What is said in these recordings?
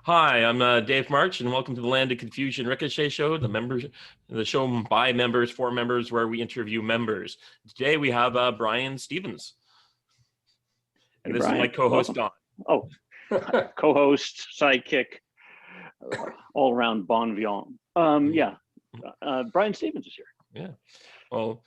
Hi, I'm Dave March, and welcome to the Land of Confusion Ricochet Show, the show by members, for members, where we interview members. Today we have Bryan Stevens, and Hey, this is my Bryan, co-host welcome. Don. Oh, co-host, sidekick, all-around bon vivant. Yeah, Bryan Stevens is here. Yeah. Well,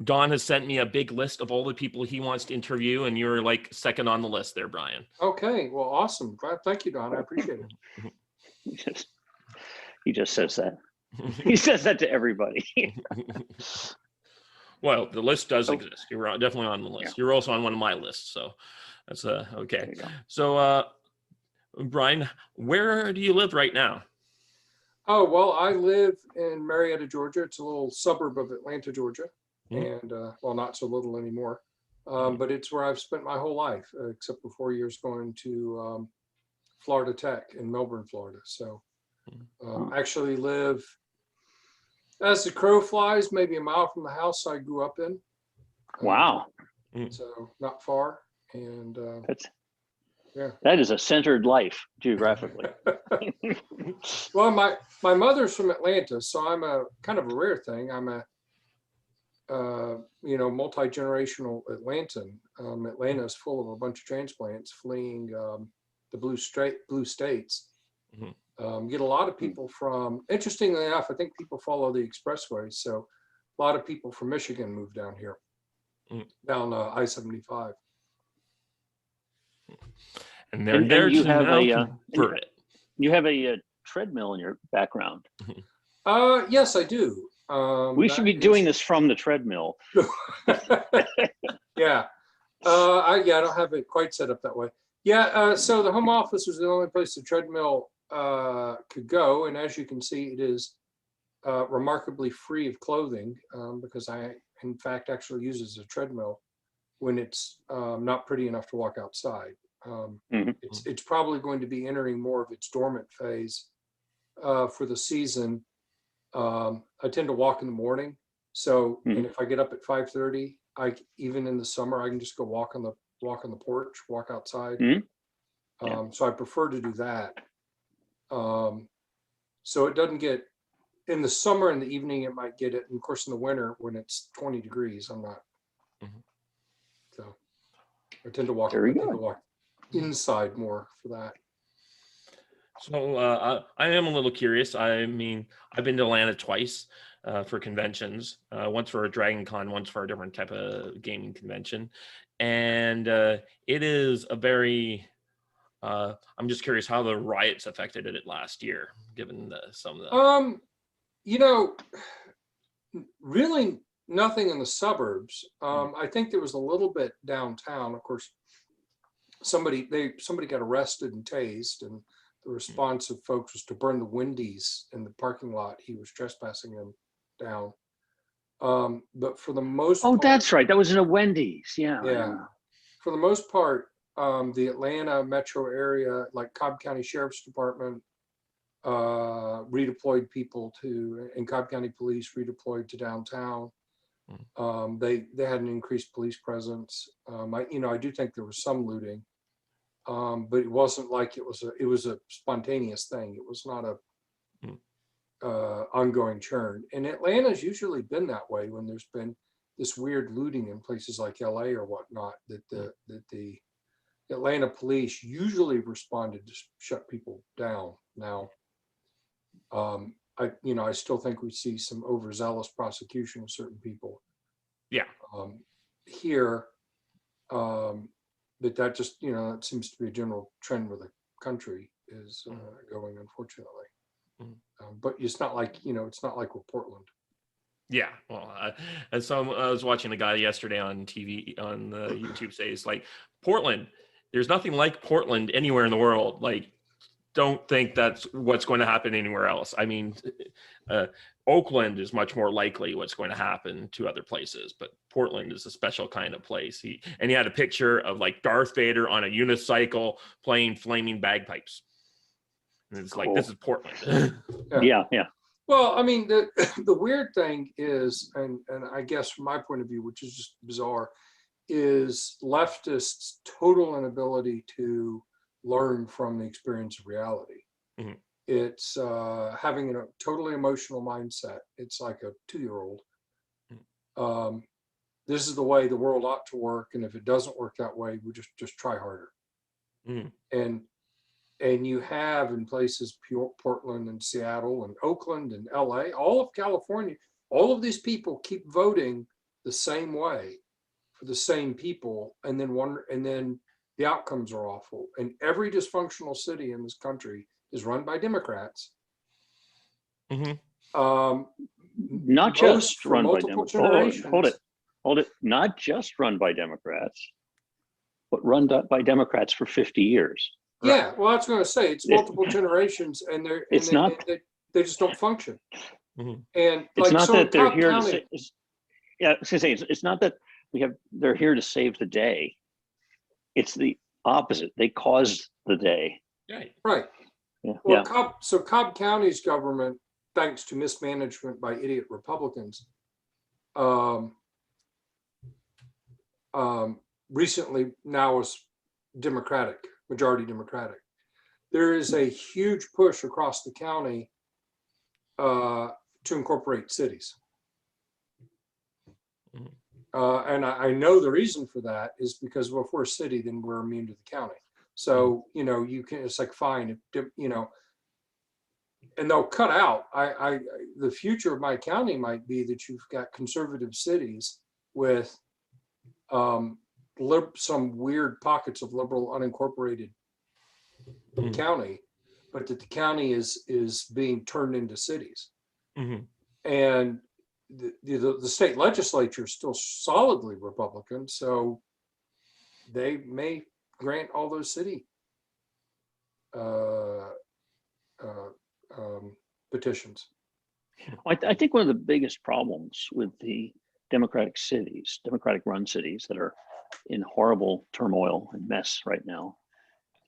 Don has sent me a big list of all the people he wants to interview, and you're like second on the list there, Bryan. Okay, well, awesome. Thank you, Don. I appreciate it. He just says that. He says that to everybody. Well, the list does exist. You're definitely on the list. Yeah. You're also on one of my lists, so that's okay. There you go. So, Bryan, where do you live right now? Oh, well, I live in Marietta, Georgia. It's a little suburb of Atlanta, Georgia. And, well, not so little anymore. But it's where I've spent my whole life, except for 4 years going to Florida Tech in Melbourne, Florida. So actually live, as the crow flies, maybe a mile from the house I grew up in. Wow. So not far. And yeah, that is a centered life geographically. well, my mother's from Atlanta, so I'm a kind of a rare thing. I'm a multi-generational Atlantan. Atlanta is full of a bunch of transplants fleeing the blue states. Get a lot of people from, interestingly enough, I think people follow the expressways. So a lot of people from Michigan moved down here, down I-75. And they're there you to have now convert it. You have a treadmill in your background. Yes, I do. We should be doing this from the treadmill. Yeah. I don't have it quite set up that way. Yeah, so the home office was the only place the treadmill could go. And as you can see, it is remarkably free of clothing because I, in fact, actually use it as a treadmill when it's not pretty enough to walk outside. It's probably going to be entering more of its dormant phase for the season. I tend to walk in the morning. So, and if I get up at 5:30, even in the summer, I can just go walk on the porch, walk outside. So I prefer to do that. So it doesn't get, in the summer, in the evening, it might get it. And of course, in the winter, when it's 20 degrees, I'm not. So I tend to walk inside more for that. So I am a little curious. I mean, I've been to Atlanta twice for conventions, once for a Dragon Con, once for a different type of gaming convention. And it is a very, I'm just curious how the riots affected it last year, given some of the... Really nothing in the suburbs. I think there was a little bit downtown. Of course, somebody got arrested and tased, and the response of folks was to burn the Wendy's in the parking lot he was trespassing them down. But for the most part, that's right. That was in a Wendy's. Yeah. For the most part, the Atlanta metro area, like Cobb County Sheriff's Department, redeployed people and Cobb County Police redeployed to downtown. They had an increased police presence. I do think there was some looting. But it wasn't like it was a spontaneous thing. It was not a ongoing churn. And Atlanta's usually been that way when there's been this weird looting in places like LA or whatnot, that the Atlanta police usually responded to shut people down. Now, I still think we see some overzealous prosecution of certain people. Yeah. Here, but that just, that seems to be a general trend where the country is going, unfortunately. But it's not like, it's not like with Portland. Yeah, well, and so I was watching a guy yesterday on TV, on the YouTube say, it's like, Portland, there's nothing like Portland anywhere in the world. Like, don't think that's what's going to happen anywhere else. I mean, Oakland is much more likely what's going to happen to other places, but Portland is a special kind of place. He had a picture of like Darth Vader on a unicycle playing flaming bagpipes. And it's like, this is Portland. Yeah. Well, I mean, the weird thing is, and I guess from my point of view, which is just bizarre, is leftists' total inability to learn from the experience of reality. Mhm. It's having a totally emotional mindset. It's like a 2-year-old. This is the way the world ought to work, and if it doesn't work that way, we just try harder. Mhm. And you have in places Portland and Seattle and Oakland and LA, all of California, all of these people keep voting the same way for the same people, and then the outcomes are awful. And every dysfunctional city in this country is run by Democrats. Mhm. Not Most just for run by multiple Democrats. Hold generations. it. Not just run by Democrats, but run by Democrats for 50 years. Yeah, well, that's what I was going to say. It's multiple generations, and It's not. they just don't function. Mhm. And It's like not so that in they're Cobb here to County, say. Yeah, I was gonna say it's not that they're here to save the day. It's the opposite. They caused the day. Right. right. Yeah. Well, Yeah. Cobb County's government, thanks to mismanagement by idiot Republicans, recently now is Democratic, majority Democratic. There is a huge push across the county to incorporate cities. Mhm. And I know the reason for that is because, well, if we're a city, then we're immune to the county. So, you can, it's like, fine, and they'll cut out. The future of my county might be that you've got conservative cities with some weird pockets of liberal unincorporated county, but that the county is being turned into cities. Mhm. And the state legislature is still solidly Republican, so they may grant all those city petitions. I think one of the biggest problems with the Democratic run cities that are in horrible turmoil and mess right now,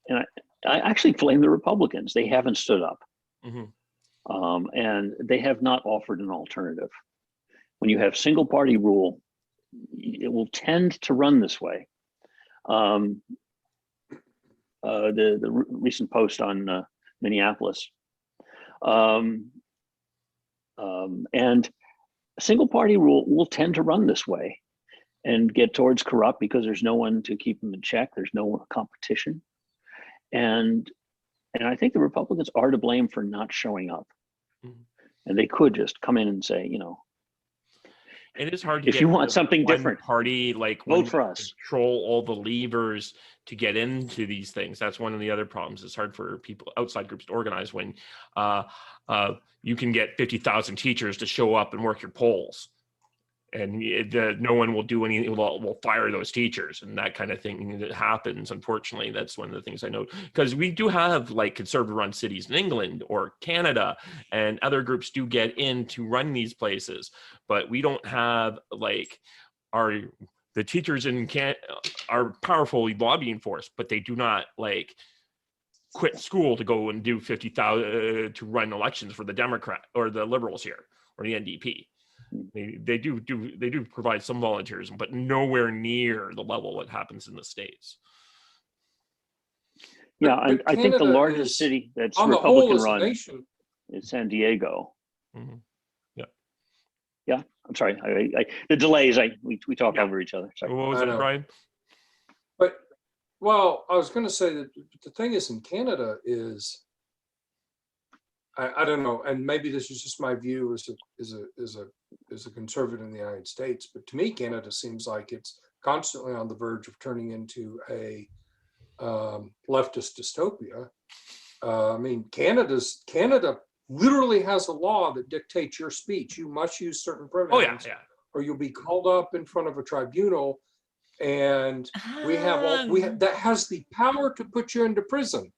and I actually blame the Republicans. They haven't stood up, Mhm. and they have not offered an alternative. When you have single party rule, it will tend to run this way. The recent post on Minneapolis, and a single party rule will tend to run this way and get towards corrupt because there's no one to keep them in check. There's no competition, and I think the Republicans are to blame for not showing up. Mhm. And they could just come in and say, It is hard to if get you want the something one different, party, like vote when for you us. control all the levers to get into these things. That's one of the other problems. It's hard for people, outside groups, to organize when you can get 50,000 teachers to show up and work your polls, and no one will do anything. Will fire those teachers, and that kind of thing that happens. Unfortunately, that's one of the things I know, because we do have like conservative run cities in England or Canada, and other groups do get in to run these places, but we don't have like the teachers are powerful lobbying force, but they do not like quit school to go and do 50,000 to run elections for the Democrat or the Liberals here or the NDP. They do provide some volunteers, but nowhere near the level that happens in the States. Yeah, But I think the Canada largest is, city that's on the whole, Republican as a run nation, is San Diego. Mm-hmm. Yeah, I'm sorry. The delays. We talk Yeah. over each other. Sorry. What was I it, know. Brian? But well, I was going to say that the thing is, in Canada is, I don't know, and maybe this is just my view as a conservative in the United States, but to me, Canada seems like it's constantly on the verge of turning into a leftist dystopia. I mean, Canada literally has a law that dictates your speech. You must use certain pronouns, Oh yeah. or you'll be called up in front of a tribunal, and we have that has the power to put you into prison.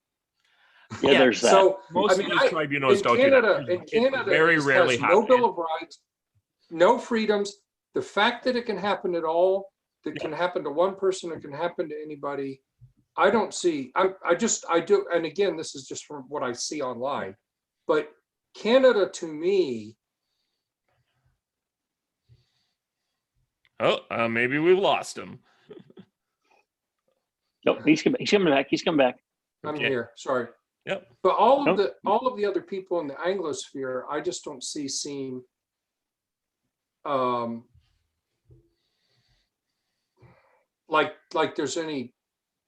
Yeah, there's that. So Most of these tribunals don't do that. In Canada, very rarely has no happen. Bill of Rights, no freedoms. The fact that it can happen at all, that can happen to one person, it can happen to anybody. I don't see. I do. And again, this is just from what I see online. But Canada, to me, Maybe we've lost him. Nope, he's coming back. He's coming back. I'm Okay. here. Sorry. Yep. But all of Nope. the other people in the Anglosphere, I just don't seem like there's any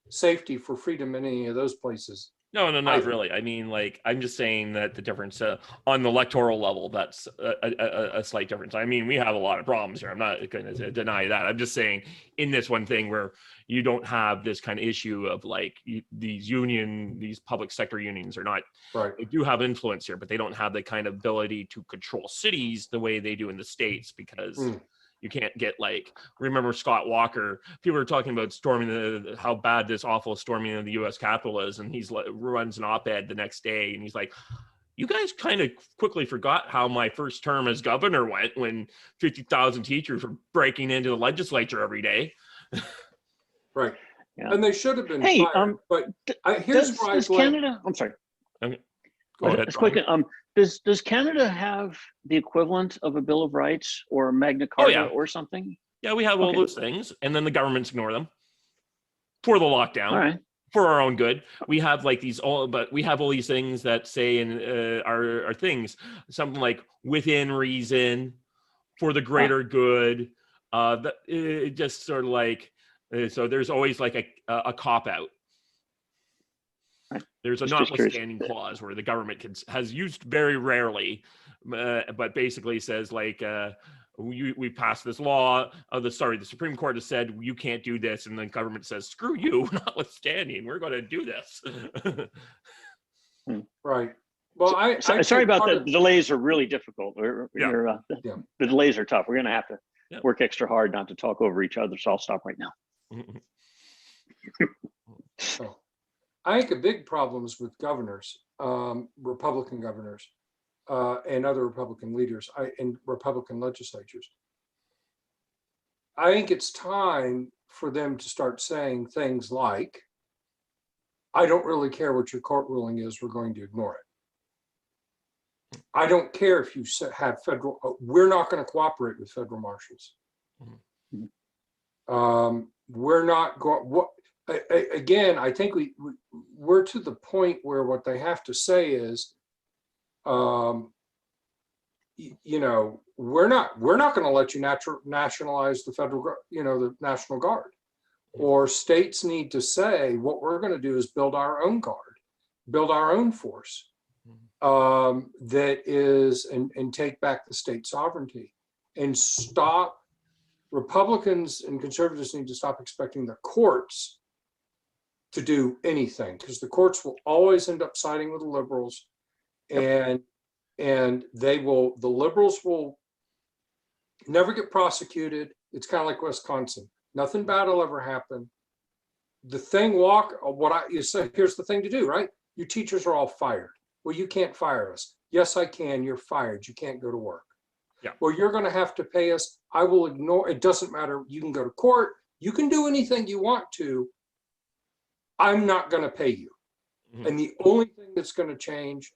safety for freedom in any of those places. No, not either. really. I mean, like, I'm just saying that the difference on the electoral level, that's a slight difference. I mean, we have a lot of problems here. I'm not going to deny that. I'm just saying in this one thing where you don't have this kind of issue of like these public sector unions are not, Right. they do have influence here, but they don't have the kind of ability to control cities the way they do in the States, because you can't get like, remember Scott Walker, people are talking about storming how bad this awful storming of the US Capitol is. And he's like, runs an op-ed the next day. And he's like, you guys kind of quickly forgot how my first term as governor went when 50,000 teachers were breaking into the legislature every day. Right. Yeah. And they should have been Hey, fired. But here's where I does blame. Canada, I'm sorry. Okay. Go ahead. It's quick. Does Canada have the equivalent of a Bill of Rights or a Magna Carta yeah. or something? Yeah, we have all Okay. those things, and then the governments ignore them for the lockdown. All right. For our own good. We have like but we have all these things that say in our things, something like within reason, for the greater good. It just sort of like, so there's always like a cop out. Right. There's a notwithstanding clause where the government has used very rarely, but basically says like, we passed this law. The Supreme Court has said you can't do this, and the government says screw you, notwithstanding, we're going to do this. Right. Well, sorry about the delays are really difficult. Yeah. The delays are tough. We're going to have to Yep. work extra hard not to talk over each other. So I'll stop right now. So, I think a big problems with governors, Republican governors, and other Republican leaders in Republican legislatures. I think it's time for them to start saying things like, I don't really care what your court ruling is, we're going to ignore it. I don't care if you have we're not going to cooperate with federal marshals. We're not going, again, I think we're to the point where what they have to say is, you know, we're not going to let you nationalize the federal, the National Guard, or states need to say what we're going to do is build our own guard, build our own force that is, and take back the state sovereignty, and stop. Republicans and conservatives need to stop expecting the courts to do anything, because the courts will always end up siding with the liberals, and the liberals will never get prosecuted. It's kind of like Wisconsin. Nothing bad will ever happen. The thing you say, here's the thing to do, right? Your teachers are all fired. Well, you can't fire us. Yes, I can. You're fired. You can't go to work. Yeah. Well, you're going to have to pay us. I will ignore. It doesn't matter. You can go to court. You can do anything you want to. I'm not going to pay you. Mm-hmm. And the only thing that's going to change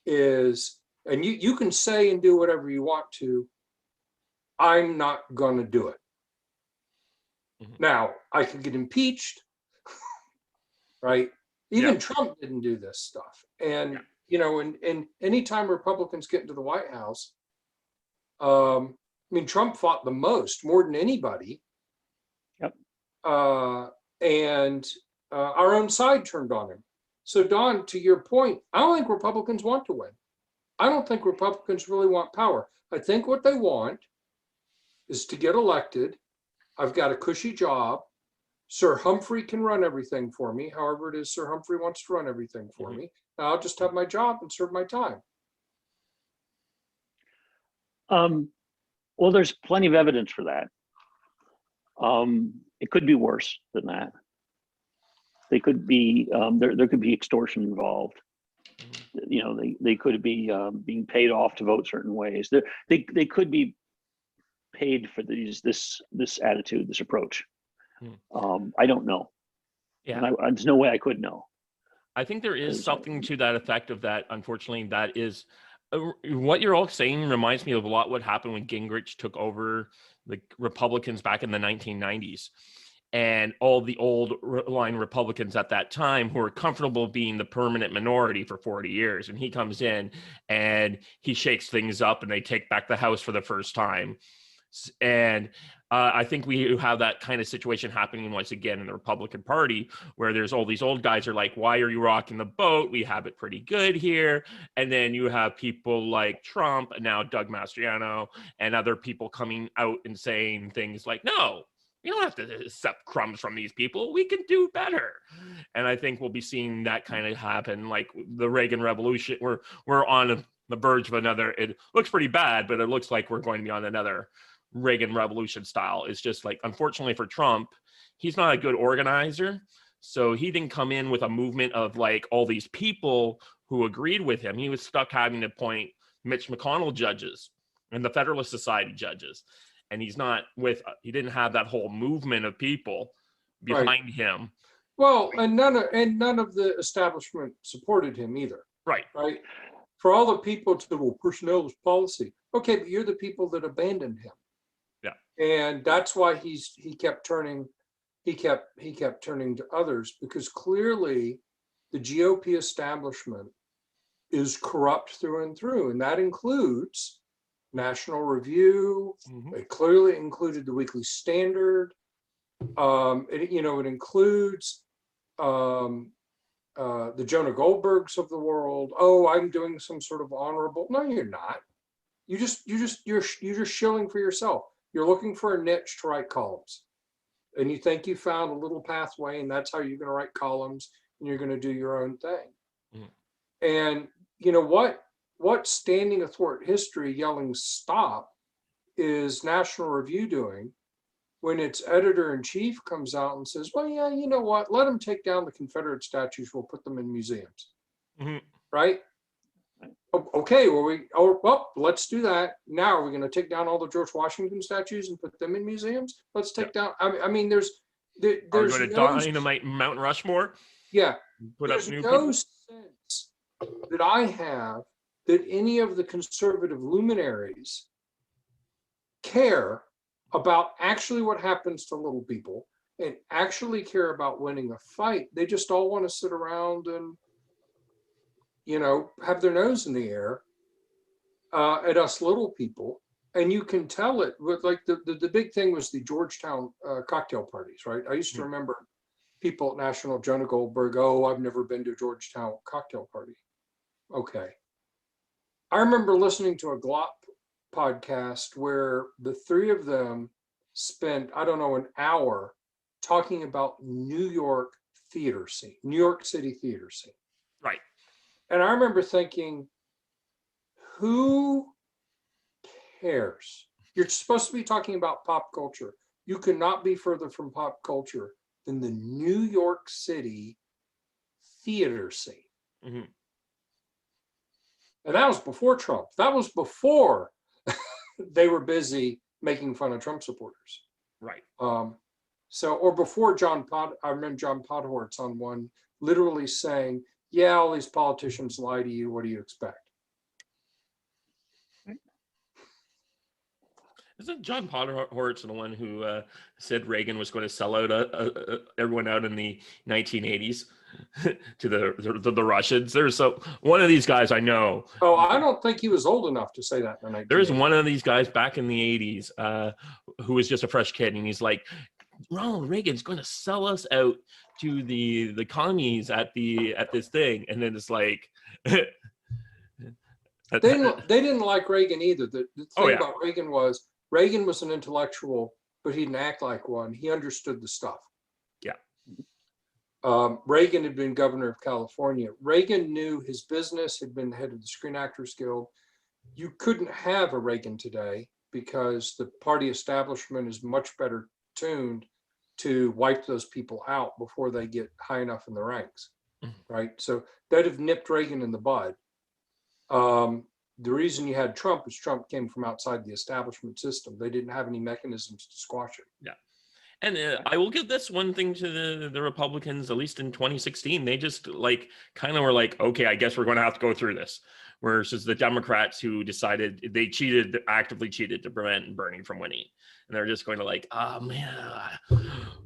is, and you can say and do whatever you want to, I'm not going to do it. Mm-hmm. Now, I could get impeached, right? Even Trump didn't do this stuff. And, and anytime Republicans get into the White House, I mean, Trump fought the more than anybody. Yep. And our own side turned on him. So, Don, to your point, I don't think Republicans want to win. I don't think Republicans really want power. I think what they want is to get elected. I've got a cushy job. Sir Humphrey can run everything for me. However it is Sir Humphrey wants to run everything for me. I'll just have my job and serve my time. Well, there's plenty of evidence for that. It could be worse than that. They could be there could be extortion involved. They could be being paid off to vote certain ways. They could be paid for this attitude, this approach. I don't know. Yeah, there's no way I could know. I think there is something to that effect of that. Unfortunately, that is what you're all saying reminds me of a lot what happened when Gingrich took over the Republicans back in the 1990s. and all the old line Republicans at that time who were comfortable being the permanent minority for 40 years. And he comes in and he shakes things up and they take back the House for the first time. And I think we have that kind of situation happening once again in the Republican Party, where there's all these old guys are like, why are you rocking the boat? We have it pretty good here. And then you have people like Trump and now Doug Mastriano and other people coming out and saying things like, no, we don't have to accept crumbs from these people. We can do better. And I think we'll be seeing that kind of happen, like the Reagan Revolution. We're on the verge of another. It looks pretty bad, but it looks like we're going to be on another Reagan Revolution style. It's just like, unfortunately for Trump, he's not a good organizer. So he didn't come in with a movement of like all these people who agreed with him. He was stuck having to appoint Mitch McConnell judges and the Federalist Society judges. And he didn't have that whole movement of people behind him. Well, and none of the establishment supported him either. Right. Right. For all the people to, well, personnel is policy. Okay, but you're the people that abandoned him. Yeah. And that's why he kept turning to others, because clearly the GOP establishment is corrupt through and through. And that includes National Review. Mm-hmm. It clearly included the Weekly Standard. It includes the Jonah Goldbergs of the world. Oh, I'm doing some sort of honorable. No, you're not. You're just shilling for yourself. You're looking for a niche to write columns, and you think you found a little pathway, and that's how you're going to write columns, and you're going to do your own thing. Mm-hmm. And you know what? What standing athwart history yelling stop is National Review doing when its editor-in-chief comes out and says, well, yeah, you know what? Let them take down the Confederate statues. We'll put them in museums. Mm-hmm. Right? Okay, well, let's do that. Now are we going to take down all the George Washington statues and put them in museums? Let's take down. I mean, there's are we going to dynamite Mount Rushmore? Yeah. Put there's up new no people? sense that I have that any of the conservative luminaries care about actually what happens to little people and actually care about winning a fight. They just all want to sit around and, have their nose in the air at us little people. And you can tell it with like the big thing was the Georgetown cocktail parties, right? I used to remember people at National, Jonah Goldberg, oh, I've never been to a Georgetown cocktail party. Okay. I remember listening to a GLOP podcast where the three of them spent, I don't know, an hour talking about New York City theater scene. Right. And I remember thinking, who cares? You're supposed to be talking about pop culture. You could not be further from pop culture than the New York City theater scene. Mm-hmm. And that was before Trump. That was before they were busy making fun of Trump supporters. Right. Or before I remember John Podhoretz on one literally saying, yeah, all these politicians lie to you. What do you expect? Isn't John Podhoretz the one who said Reagan was going to sell out everyone out in the 1980s to the Russians? There's one of these guys I know. Oh, I don't think he was old enough to say that in the 1980s. There's one of these guys back in the 80s who was just a fresh kid, and he's like, Ronald Reagan's going to sell us out to the commies at this thing, and then it's like. They didn't like Reagan either. The thing about Reagan was an intellectual, but he didn't act like one. He understood the stuff. Yeah. Reagan had been governor of California. Reagan knew his business, had been the head of the Screen Actors Guild. You couldn't have a Reagan today because the party establishment is much better tuned to wipe those people out before they get high enough in the ranks, right? So they'd have nipped Reagan in the bud. The reason you had Trump is Trump came from outside the establishment system. They didn't have any mechanisms to squash it. Yeah. And I will give this one thing to the Republicans, at least in 2016. They just kind of were like, okay, I guess we're going to have to go through this. Versus the Democrats who decided they actively cheated to prevent Bernie from winning. And they're just going to oh man,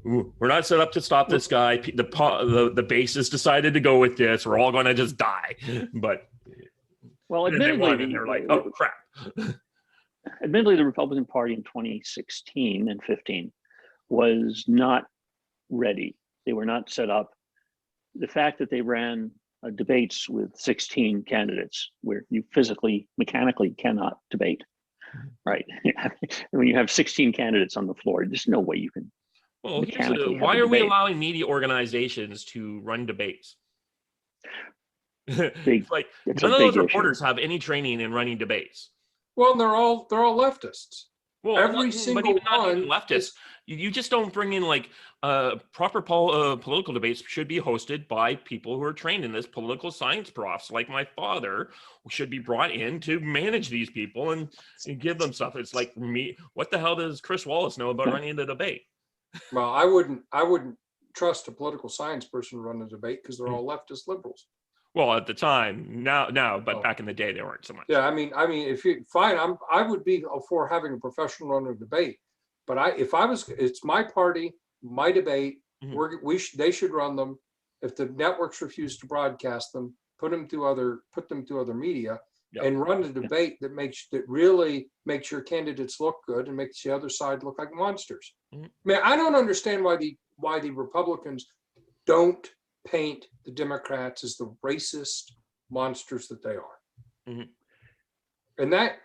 we're not set up to stop this guy. The base has decided to go with this. We're all going to just die. But well, then they won, and they're like, oh crap. Admittedly, the Republican Party in 2016 and 15 was not ready. They were not set up. The fact that they ran debates with 16 candidates where you physically, mechanically cannot debate, right? When you have 16 candidates on the floor, there's no way you can. Well, why are we allowing media organizations to run debates? Like none of those reporters have any training in running debates. Well, they're all leftists. Well, every single but not one even leftists. You just don't bring in like proper political debates should be hosted by people who are trained in this. Political science profs like my father should be brought in to manage these people and give them stuff. It's like me. What the hell does Chris Wallace know about running the debate? Well, I wouldn't trust a political science person to run a debate because they're all leftist liberals. Well, at the time, now, but back in the day, they weren't so much. Yeah, I mean, if you fine, I would be for having a professional run a debate, but it's my party, my debate. Mm-hmm. They should run them. If the networks refuse to broadcast them, put them through other media, and run a debate that really makes your candidates look good and makes the other side look like monsters. Mm-hmm. I mean, I don't understand why the Republicans don't paint the Democrats as the racist monsters that they are. Mm-hmm. And that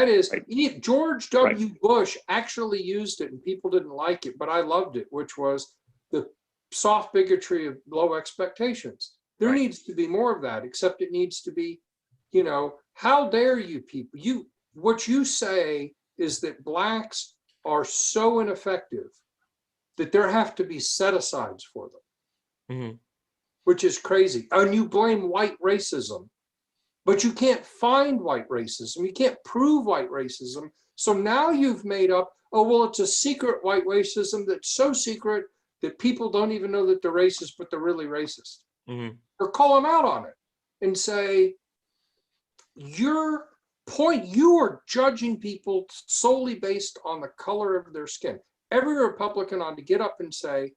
is right. George W. Right. Bush actually used it and people didn't like it, but I loved it, which was the soft bigotry of low expectations. There needs to be more of that, except it needs to be, how dare you people? What you say is that blacks are so ineffective that there have to be set-asides for them. Mm-hmm. Which is crazy. And you blame white racism, but you can't find white racism. You can't prove white racism. So now you've made up, it's a secret white racism that's so secret that people don't even know that they're racist, but they're really racist. Mm-hmm. Or call them out on it and say, you are judging people solely based on the color of their skin. Every Republican ought to get up and say,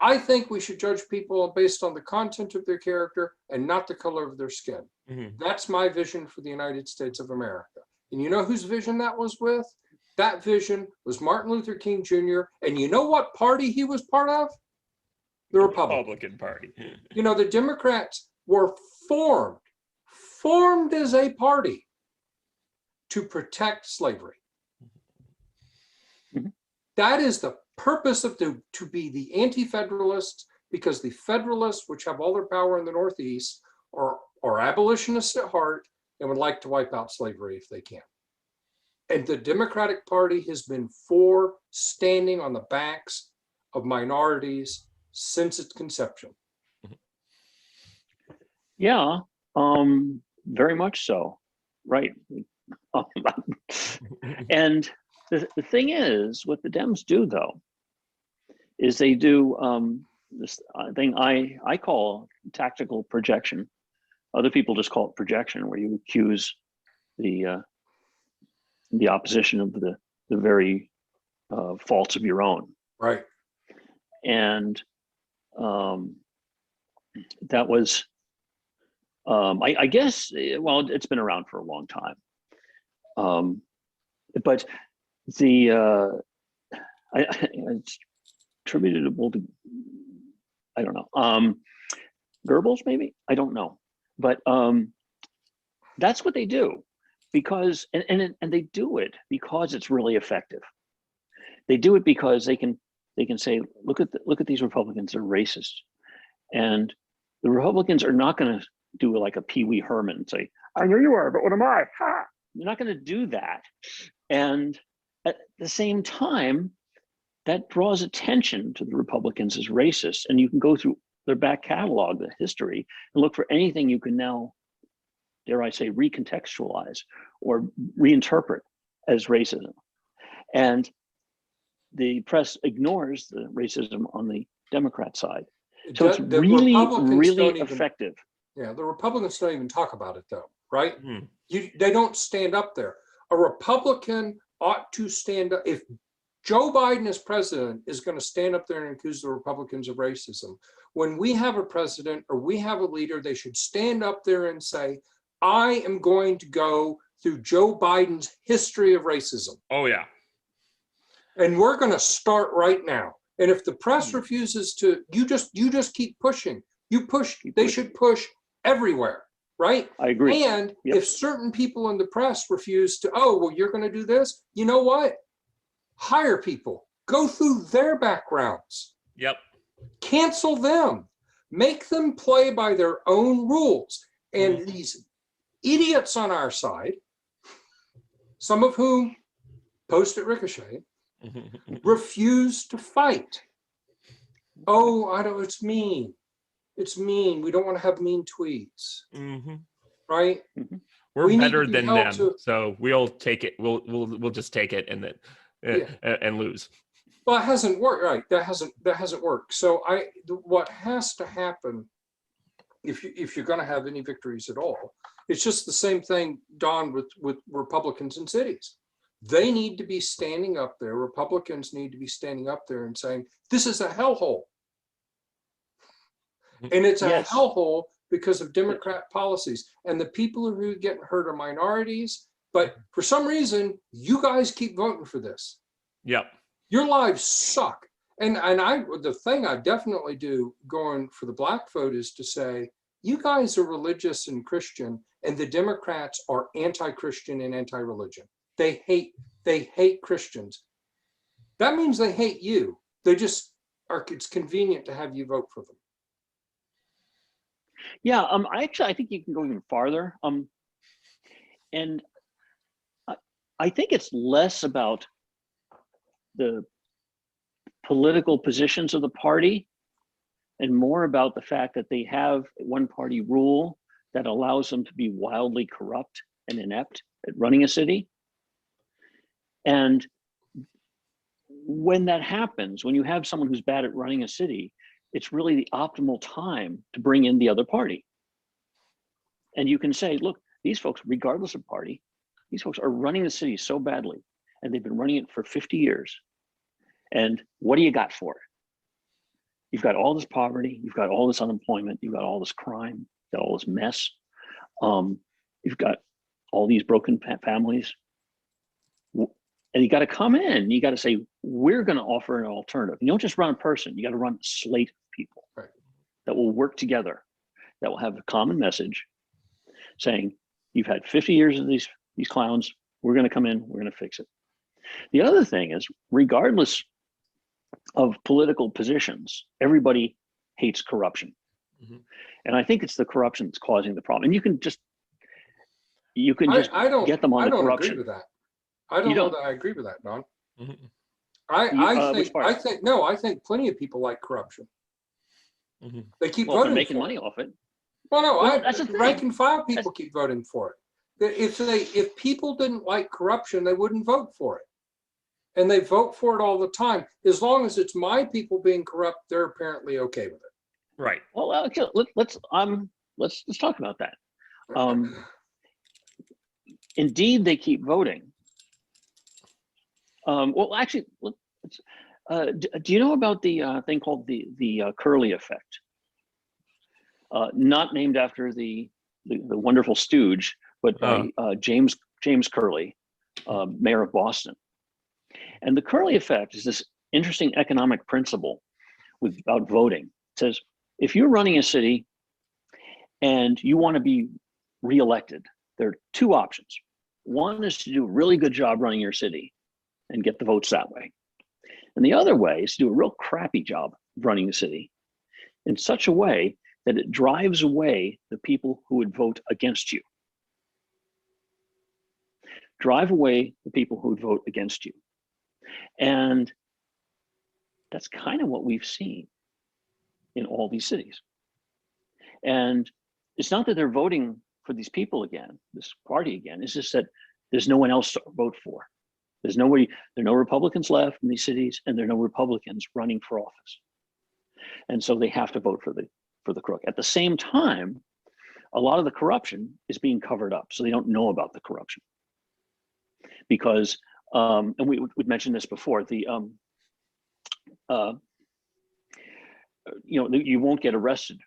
I think we should judge people based on the content of their character and not the color of their skin. Mm-hmm. That's my vision for the United States of America. And you know whose vision that was with? That vision was Martin Luther King Jr. And you know what party he was part of? The Republican Party. The Democrats were formed as a party to protect slavery. Mm-hmm. That is the purpose of to be the anti-federalists, because the Federalists, which have all their power in the Northeast, are abolitionists at heart and would like to wipe out slavery if they can. And the Democratic Party has been for standing on the backs of minorities since its conception. Yeah, very much so. Right. And the thing is, what the Dems do, though, is they do this thing I call tactical projection. Other people just call it projection, where you accuse the opposition of the very faults of your own. Right. And that was, I guess, well, it's been around for a long time. But it's attributable to, I don't know, Goebbels maybe? I don't know. But that's what they do, because and they do it because it's really effective. They do it because they can say, look at these Republicans, they're racist. And the Republicans are not going to do like a Pee Wee Herman and say, I know you are, but what am I? Ha! They're not going to do that. And at the same time, that draws attention to the Republicans as racists. And you can go through their back catalog, the history, and look for anything you can now, dare I say, recontextualize or reinterpret as racism. And the press ignores the racism on the Democrat side. So it's really, really effective. Yeah, the Republicans don't even talk about it, though, right? Mm. They don't stand up there. A Republican ought to stand up. If Joe Biden as president is going to stand up there and accuse the Republicans of racism. When we have a president or we have a leader, they should stand up there and say, I am going to go through Joe Biden's history of racism. Oh, yeah. And we're going to start right now. And if the press refuses to, you just keep pushing. You push, they should push everywhere, right? I agree. And Yep. if certain people in the press refuse to, oh, well, you're going to do this, you know what? Hire people, go through their backgrounds, Yep. cancel them, make them play by their own rules. And these idiots on our side, some of whom post at Ricochet, refuse to fight. Oh, I don't, it's mean. It's mean. We don't want to have mean tweets. Right? We're We need better to be than held them, to- so we'll take it. We'll just take it and then and lose. Well, it hasn't worked, right? That hasn't worked. So what has to happen if you're going to have any victories at all, it's just the same thing, Don, with Republicans in cities. They need to be standing up there. Republicans need to be standing up there and saying, this is a hellhole. And it's a Yes. hellhole because of Democrat policies. And the people who are getting hurt are minorities. But for some reason, you guys keep voting for this. Yep. Your lives suck. And the thing I definitely do going for the black vote is to say, you guys are religious and Christian, and the Democrats are anti-Christian and anti-religion. They hate Christians. That means they hate you. They just are, it's convenient to have you vote for them. Yeah, I think you can go even farther. And I think it's less about the political positions of the party and more about the fact that they have one party rule that allows them to be wildly corrupt and inept at running a city. And when that happens, when you have someone who's bad at running a city, it's really the optimal time to bring in the other party. And you can say, look, these folks, regardless of party, these folks are running the city so badly, and they've been running it for 50 years. And what do you got for it? You've got all this poverty, you've got all this unemployment, you've got all this crime, you've got all this mess. You've got all these broken families. And you got to come in, you got to say, we're going to offer an alternative. You don't just run a person, you got to run a slate of people that will work together, that will have a common message saying, you've had 50 years of these clowns, we're going to come in, we're going to fix it. The other thing is, regardless of political positions, everybody hates corruption. And I think it's the corruption that's causing the problem. And you can just I don't get them on the corruption. agree with that. I don't know that I agree with that, Don. I think plenty of people like corruption. They keep Well, voting they're making for money it. off it. Well, no, Well, that's the thing. rank and file people keep voting for it. If people didn't like corruption, they wouldn't vote for it. And they vote for it all the time. As long as it's my people being corrupt, they're apparently okay with it. Right. Well, okay, let's talk about that. Indeed, they keep voting. Well, actually, do you know about the thing called the Curley effect? Not named after the wonderful stooge, but by James Curley, mayor of Boston. And the Curley effect is this interesting economic principle about voting. It says, if you're running a city and you want to be reelected, there are two options. One is to do a really good job running your city and get the votes that way. And the other way is to do a real crappy job running the city in such a way that it drives away the people who would vote against you. Drive away the people who would vote against you. And that's kind of what we've seen in all these cities. And it's not that they're voting for these people again, this party again, it's just that there's no one else to vote for. There's nobody, there are no Republicans left in these cities, and there are no Republicans running for office. And so they have to vote for the crook. At the same time, a lot of the corruption is being covered up, so they don't know about the corruption. Because and we mentioned this before, the you won't get arrested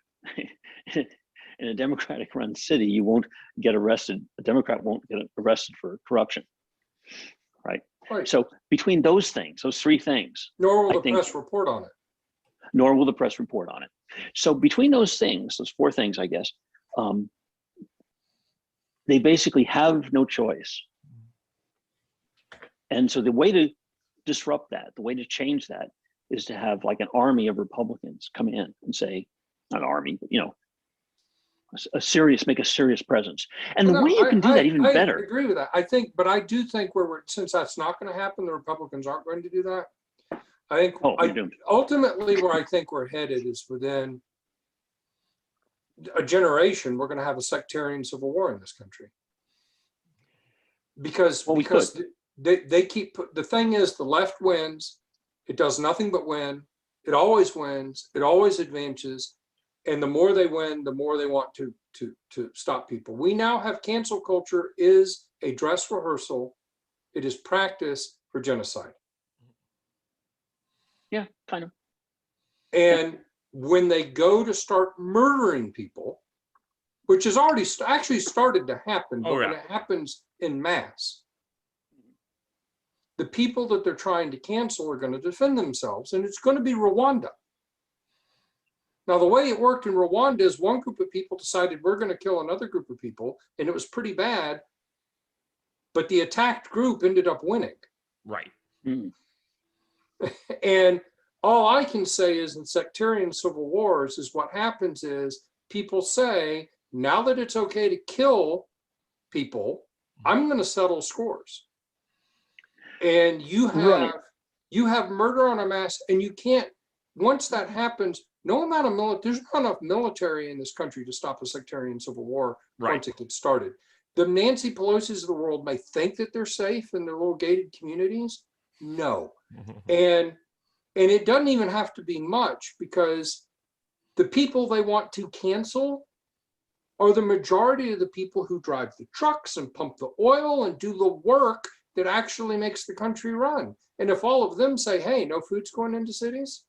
in a Democratic run city. You won't get arrested. A Democrat won't get arrested for corruption, right? Right. So between those things, those three things, Nor will the press report on it. Nor will the press report on it. So between those things, those four things, I guess, they basically have no choice. And so the way to disrupt that, the way to change that, is to have like an army of Republicans come in and say, not an army, but make a serious presence. And the way you can do that even better. I agree with that. But I do think since that's not going to happen, the Republicans aren't going to do that. I think ultimately where I think we're headed is within a generation, we're going to have a sectarian civil war in this country. Because they keep, the thing is, the left wins. It does nothing but win. It always wins. It always advances. And the more they win, the more they want to stop people. We now have cancel culture is a dress rehearsal. It is practice for genocide. Yeah, kind of. And when they go to start murdering people, which has already actually started to happen, but when it happens in mass, the people that they're trying to cancel are going to defend themselves, and it's going to be Rwanda. Now, the way it worked in Rwanda is one group of people decided we're going to kill another group of people, and it was pretty bad, but the attacked group ended up winning. Right. Mm. And all I can say is in sectarian civil wars is what happens is people say, now that it's okay to kill people, I'm going to settle scores. And you have murder on a mass, and you can't, once that happens, no amount of there's not enough military in this country to stop a sectarian civil war once it gets started. The Nancy Pelosi's of the world may think that they're safe in their little gated communities. No. And it doesn't even have to be much, because the people they want to cancel are the majority of the people who drive the trucks and pump the oil and do the work that actually makes the country run. And if all of them say, hey, no food's going into cities,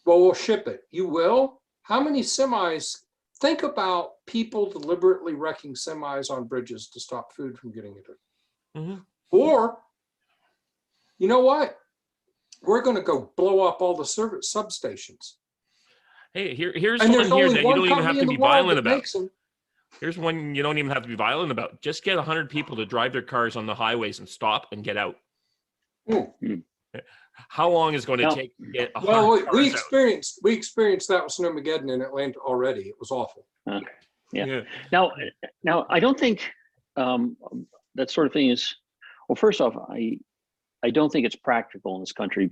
well, we'll ship it. You will? How many semis? Think about people deliberately wrecking semis on bridges to stop food from getting into it. Or, you know what? We're going to go blow up all the service substations. Hey, here's one here that you don't even have to be violent about. Here's one you don't even have to be violent about. Just get 100 people to drive their cars on the highways and stop and get out. How long is it going to take to get 100 Well, cars we experienced that with Snowmageddon in Atlanta already. It was awful. Yeah. Now, I don't think that sort of thing is. Well, first off, I don't think it's practical in this country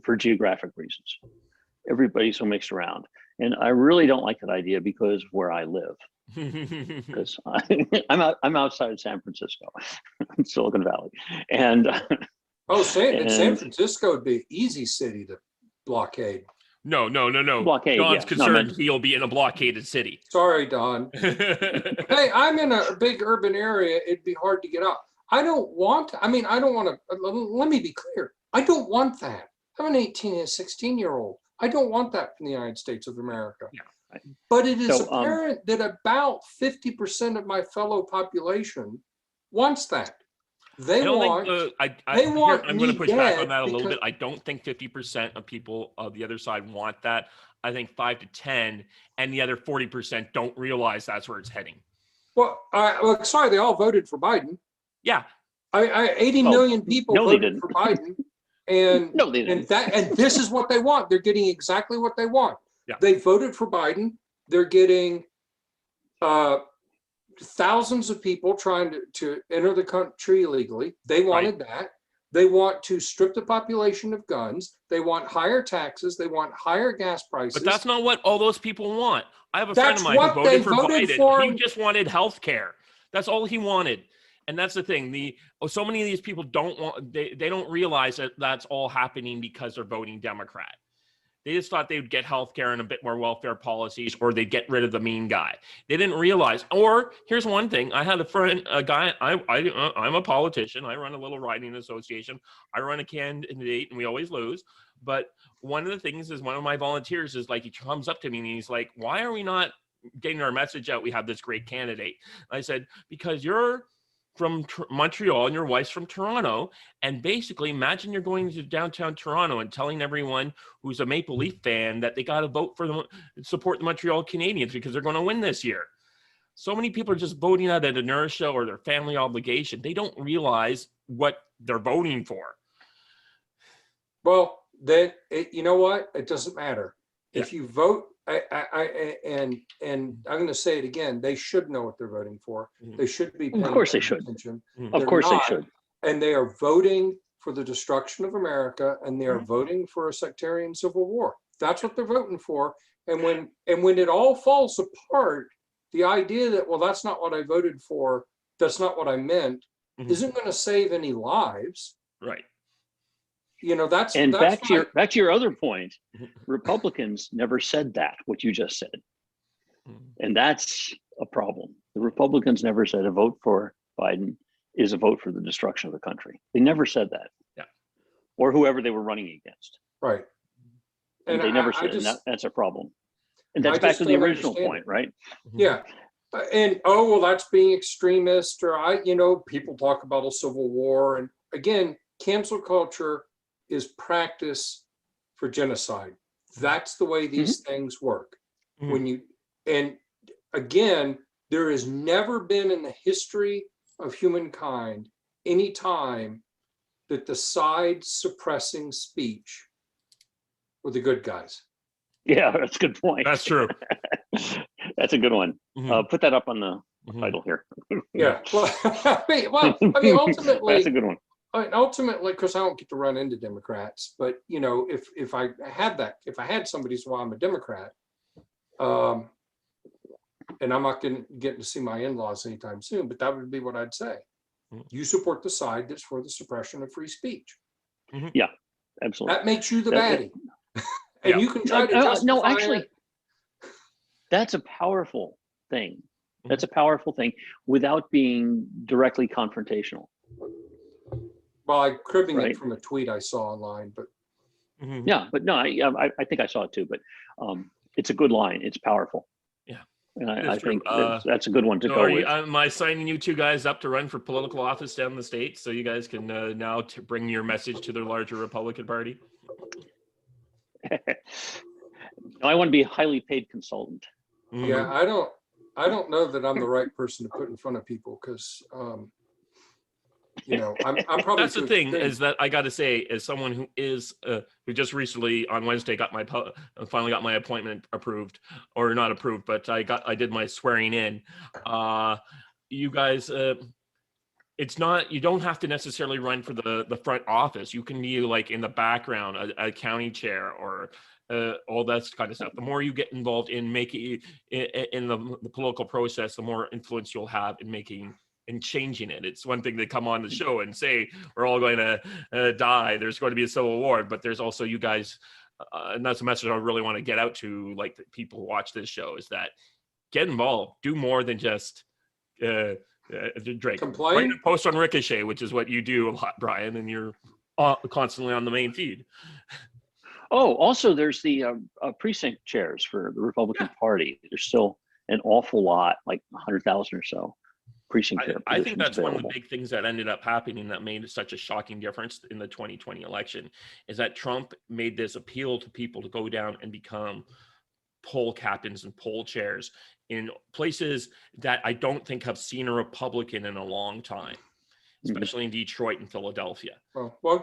for geographic reasons. Everybody's so mixed around, and I really don't like that idea because of where I live. Because I'm outside of San Francisco, in Silicon Valley, and San Francisco would be an easy city to blockade. No. Blockade. Don's concerned he'll be in a blockaded city. Sorry, Don. Hey, I'm in a big urban area. It'd be hard to get out. Let me be clear. I don't want that. I'm an 18 and 16-year-old. I don't want that from the United States of America. Yeah. But it is apparent that about 50% of my fellow population wants that. I'm going to push back on that a little bit. I don't think 50% of people of the other side want that. I think 5 to 10, and the other 40% don't realize that's where it's heading. Well, sorry, they all voted for Biden. Yeah. 80 million people voted for Biden. And no, they didn't. And this is what they want. They're getting exactly what they want. Yeah. They voted for Biden. They're getting thousands of people trying to enter the country illegally. They wanted that. They want to strip the population of guns. They want higher taxes. They want higher gas prices. But that's not what all those people want. I have a friend of mine who voted for Biden. He just wanted health care. That's all he wanted. And that's the thing. So many of these people don't want. They don't realize that that's all happening because they're voting Democrat. They just thought they would get healthcare and a bit more welfare policies, or they'd get rid of the mean guy. They didn't realize. Or here's one thing: I had a guy. I'm a politician. I run a little riding association. I run a candidate, and we always lose. But one of the things is, one of my volunteers is like, he comes up to me and he's like, "Why are we not getting our message out? We have this great candidate." I said, "Because you're from Montreal and your wife's from Toronto, and basically imagine you're going to downtown Toronto and telling everyone who's a Maple Leaf fan that they got to vote for them, support the Montreal Canadiens because they're going to win this year." So many people are just voting out of inertia or their family obligation. They don't realize what they're voting for. Well, then you know what? It doesn't matter. If you vote, and I'm going to say it again, they should know what they're voting for. They should be paying Of course they should. attention. Of course they should. And they are voting for the destruction of America, and they are voting for a sectarian civil war. That's what they're voting for. And when it all falls apart, the idea that, well, that's not what I voted for, that's not what I meant, isn't going to save any lives. Right. You know, that's back to your other point. Republicans never said that, what you just said, and that's a problem. The Republicans never said a vote for Biden is a vote for the destruction of the country. They never said that. Yeah. Or whoever they were running against. Right. And they never said, and that's a problem. And that's back to the original point, right? Yeah. And well, that's being extremist, or people talk about a civil war, and again, cancel culture is practice for genocide. That's the way these things work. And again, there has never been in the history of humankind any time that the sides suppressing speech were the good guys. Yeah, that's a good point. That's true. That's a good one. Put that up on the title here. Yeah. Well, ultimately, that's a good one. Ultimately, because I don't get to run into Democrats, but if I had somebody say, well, I'm a Democrat, and I'm not getting to see my in-laws anytime soon, but that would be what I'd say. You support the side that's for the suppression of free speech. Yeah, absolutely. That makes you the baddie. And you can try to justify no, actually, it. That's a powerful thing. That's a powerful thing without being directly confrontational. Well, I'm cribbing it from a tweet I saw online, but yeah, but no, I think I saw it too. But it's a good line. It's powerful. Yeah, and I think that's a good one to go with. Am I signing you two guys up to run for political office down in the States so you guys can now bring your message to the larger Republican Party? I want to be a highly paid consultant. Yeah, I don't know that I'm the right person to put in front of people, because I'm probably. That's the thing, is that I got to say, as someone who is who just recently on Wednesday finally got my appointment approved, or not approved, but I did my swearing in. You guys, it's not, you don't have to necessarily run for the front office. You can be like in the background, a county chair, or all that kind of stuff. The more you get involved in making in the political process, the more influence you'll have in making and changing it. It's one thing to come on the show and say we're all going to die, there's going to be a civil war, but there's also you guys, and that's a message I really want to get out to, like, the people who watch this show, is that get involved, do more than just Drake. Complain? Write a post on Ricochet, which is what you do a lot, Brian, and you're constantly on the main feed. Oh, also there's the precinct chairs for the Republican Party. There's still an awful lot, like 100,000 or so. I think that's one of the big things that ended up happening that made such a shocking difference in the 2020 election, is that Trump made this appeal to people to go down and become poll captains and poll chairs in places that I don't think have seen a Republican in a long time, especially in Detroit and Philadelphia. Well, one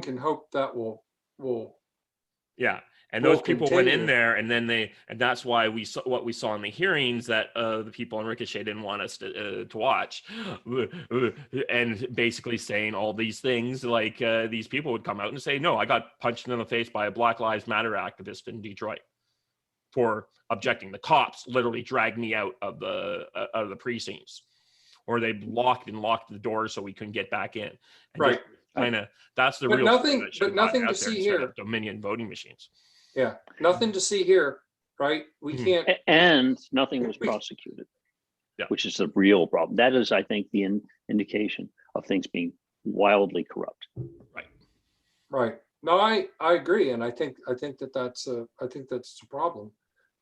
can hope that will. Yeah. And those people went in there, and then and that's why we saw what we saw in the hearings, that the people on Ricochet didn't want us to watch, and basically saying all these things, like these people would come out and say, no, I got punched in the face by a Black Lives Matter activist in Detroit for objecting. The cops literally dragged me out of the precincts, or they locked the doors so we couldn't get back in. And right. Kind of, that's the real. Nothing to see here. Dominion voting machines. Yeah, nothing to see here, right? We can't. And nothing was prosecuted, Yeah. which is the real problem. That is, I think, the indication of things being wildly corrupt. Right. No, I agree, and I think that's a problem.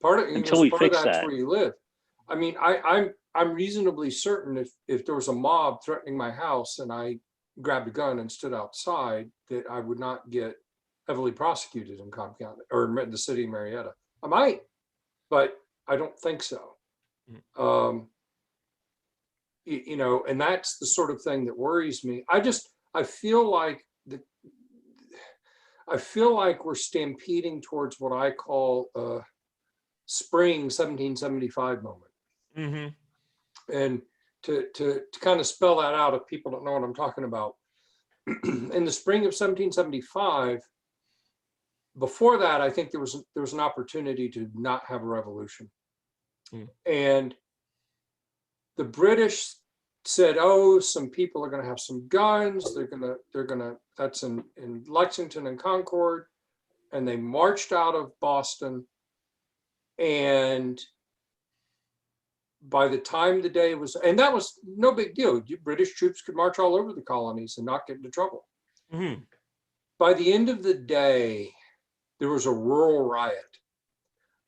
Part of Until we part of fix that's that. where you live. I mean, I'm reasonably certain if there was a mob threatening my house and I grabbed a gun and stood outside, that I would not get heavily prosecuted in Cobb County or in the city of Marietta. I might, but I don't think so. You know, and that's the sort of thing that worries me. I feel like we're stampeding towards what I call a spring 1775 moment. And to kind of spell that out, if people don't know what I'm talking about, in the spring of 1775, before that, I think there was an opportunity to not have a revolution. And the British said, oh, some people are going to have some guns. They're going to, that's in Lexington and Concord. And they marched out of Boston. And by the time the day was, and that was no big deal. British troops could march all over the colonies and not get into trouble. By the end of the day, there was a rural riot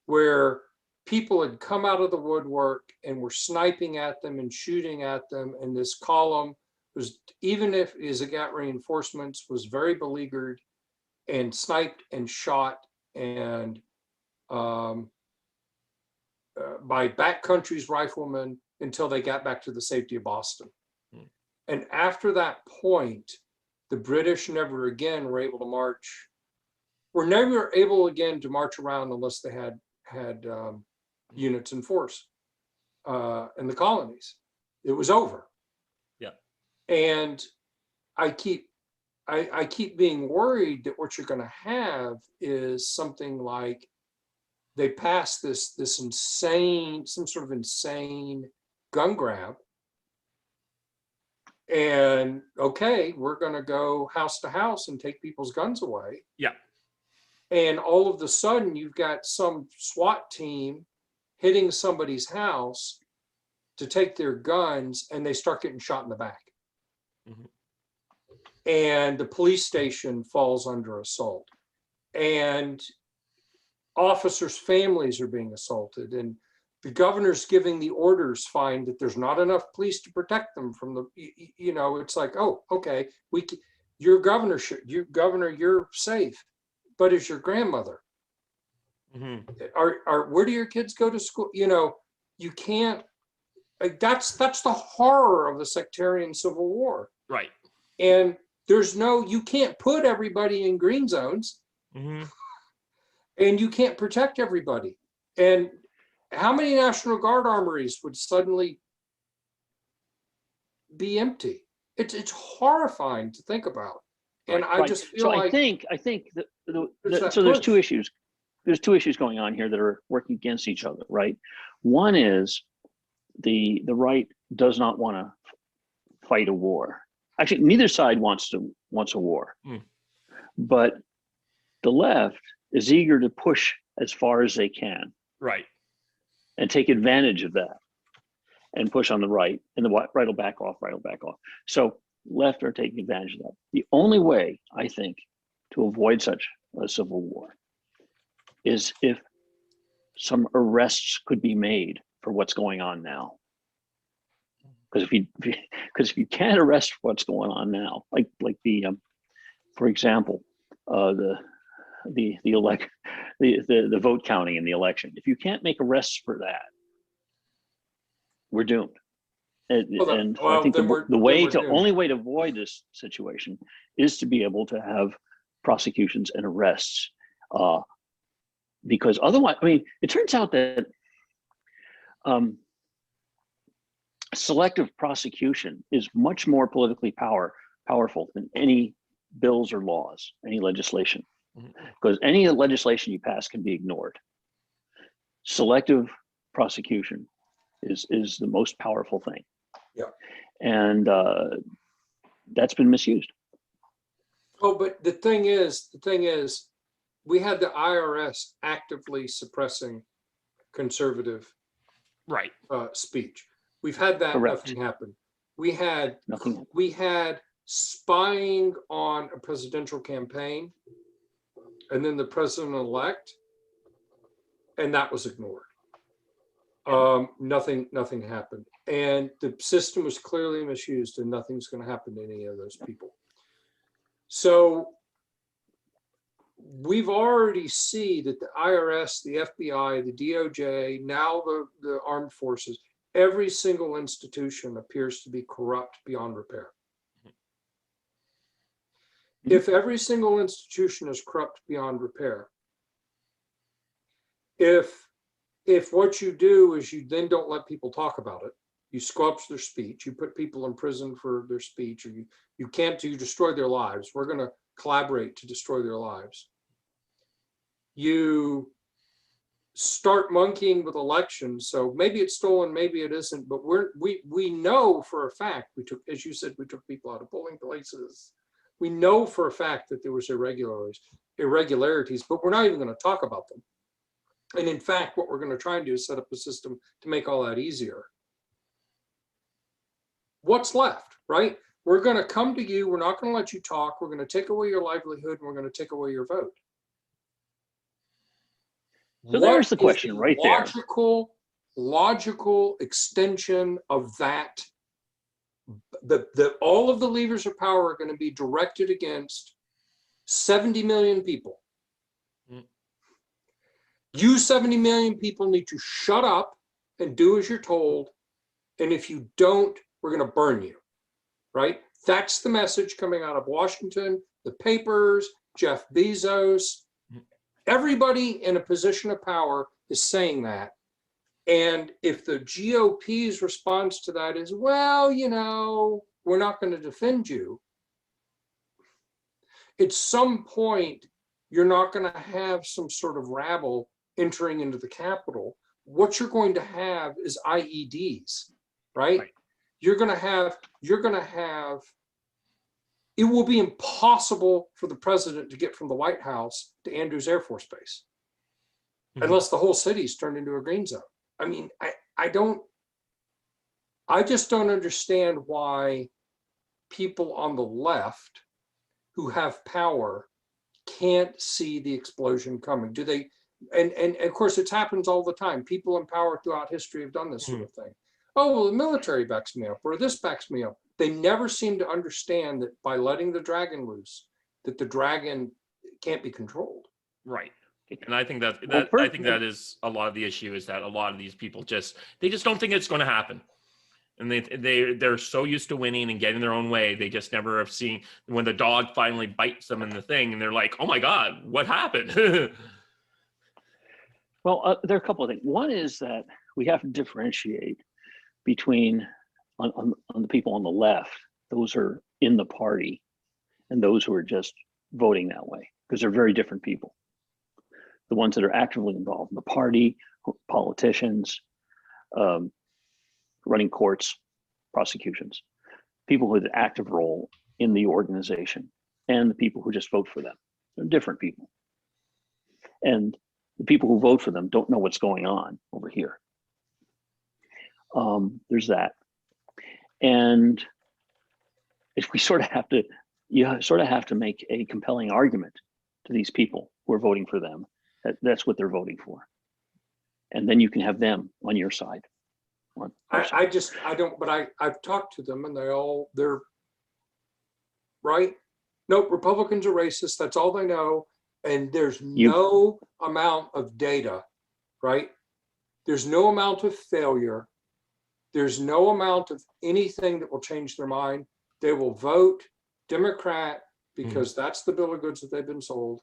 where people had come out of the woodwork and were sniping at them and shooting at them. And this column was, even if as it got reinforcements, was very beleaguered and sniped and shot and by backcountry's riflemen until they got back to the safety of Boston. And after that point, the British never again were able to march. Were never able again to march around unless they had units in force in the colonies. It was over. Yeah. And I keep being worried that what you're going to have is something like they pass this insane, some sort of insane gun grab. And okay, we're going to go house to house and take people's guns away. Yeah. And all of a sudden you've got some SWAT team hitting somebody's house to take their guns, and they start getting shot in the back. And the police station falls under assault. And officers' families are being assaulted, and the governor's giving the orders, find that there's not enough police to protect them from the, you know, it's like, oh, okay, your governor, you're safe, but is your grandmother? Where do your kids go to school? You know, you can't, like, that's the horror of the sectarian civil war. Right. And you can't put everybody in green zones. And you can't protect everybody. And how many National Guard armories would suddenly be empty? It's horrifying to think about. And I just feel so like I think so there's two issues. There's two issues going on here that are working against each other, right? One is the right does not want to fight a war. Actually, neither side wants a war. But the left is eager to push as far as they can. Right. And take advantage of that and push on the right, and the right will back off, So left are taking advantage of that. The only way, I think, to avoid such a civil war is if some arrests could be made for what's going on now. Because if you can't arrest what's going on now, like the for example, the vote counting in the election, if you can't make arrests for that, we're doomed. I think the only way to avoid this situation is to be able to have prosecutions and arrests, because otherwise, I mean, it turns out that selective prosecution is much more politically powerful than any bills or laws, any legislation, because any legislation you pass can be ignored. Selective prosecution is the most powerful thing. Yeah. And that's been misused. Oh, but the thing is, we had the IRS actively suppressing conservative Right. speech. We've had that. Correct. Nothing happened. We had Nothing. we had spying on a presidential campaign, and then the president-elect, and that was ignored. Nothing happened, and the system was clearly misused, and nothing's going to happen to any of those people. So we've already see that the IRS, the FBI, the DOJ, now the armed forces, every single institution appears to be corrupt beyond repair. If every single institution is corrupt beyond repair, if what you do is you then don't let people talk about it, you squelch their speech, you put people in prison for their speech, or you destroy their lives. We're going to collaborate to destroy their lives. You start monkeying with elections. So maybe it's stolen, maybe it isn't, but we know for a fact, as you said, we took people out of polling places. We know for a fact that there was irregularities, but we're not even going to talk about them. And in fact, what we're going to try and do is set up a system to make all that easier. What's left, right? We're going to come to you. We're not going to let you talk. We're going to take away your livelihood, and we're going to take away your vote. So there's the question right there. Logical extension of that. All of the levers of power are going to be directed against 70 million people. You 70 million people need to shut up and do as you're told. And if you don't, we're going to burn you, right? That's the message coming out of Washington, the papers, Jeff Bezos. Everybody in a position of power is saying that. And if the GOP's response to that is, well, we're not going to defend you, at some point, you're not going to have some sort of rabble entering into the Capitol. What you're going to have is IEDs, right? You're going to have, it will be impossible for the president to get from the White House to Andrews Air Force Base, unless the whole city's turned into a green zone. I mean, I just don't understand why people on the left who have power can't see the explosion coming. Do they? And of course, it happens all the time. People in power throughout history have done this sort of thing. Oh, well, the military backs me up, or this backs me up. They never seem to understand that by letting the dragon loose, that the dragon can't be controlled. Right. And I think that is a lot of the issue, is that a lot of these people just don't think it's going to happen. And they're so used to winning and getting their own way. They just never have seen when the dog finally bites them in the thing, and they're like, oh my God, what happened? Well, there are a couple of things. One is that we have to differentiate between on the people on the left, those who are in the party, and those who are just voting that way, because they're very different people. The ones that are actively involved in the party, politicians, running courts, prosecutions, people with an active role in the organization, and the people who just vote for them. They're different people. And the people who vote for them don't know what's going on over here. There's that. And if we you sort of have to make a compelling argument to these people who are voting for them. That's what they're voting for. And then you can have them on your side. I've talked to them, and they're right. Nope, Republicans are racist. That's all they know. And there's no amount of data, right? There's no amount of failure. There's no amount of anything that will change their mind. They will vote Democrat because that's the bill of goods that they've been sold.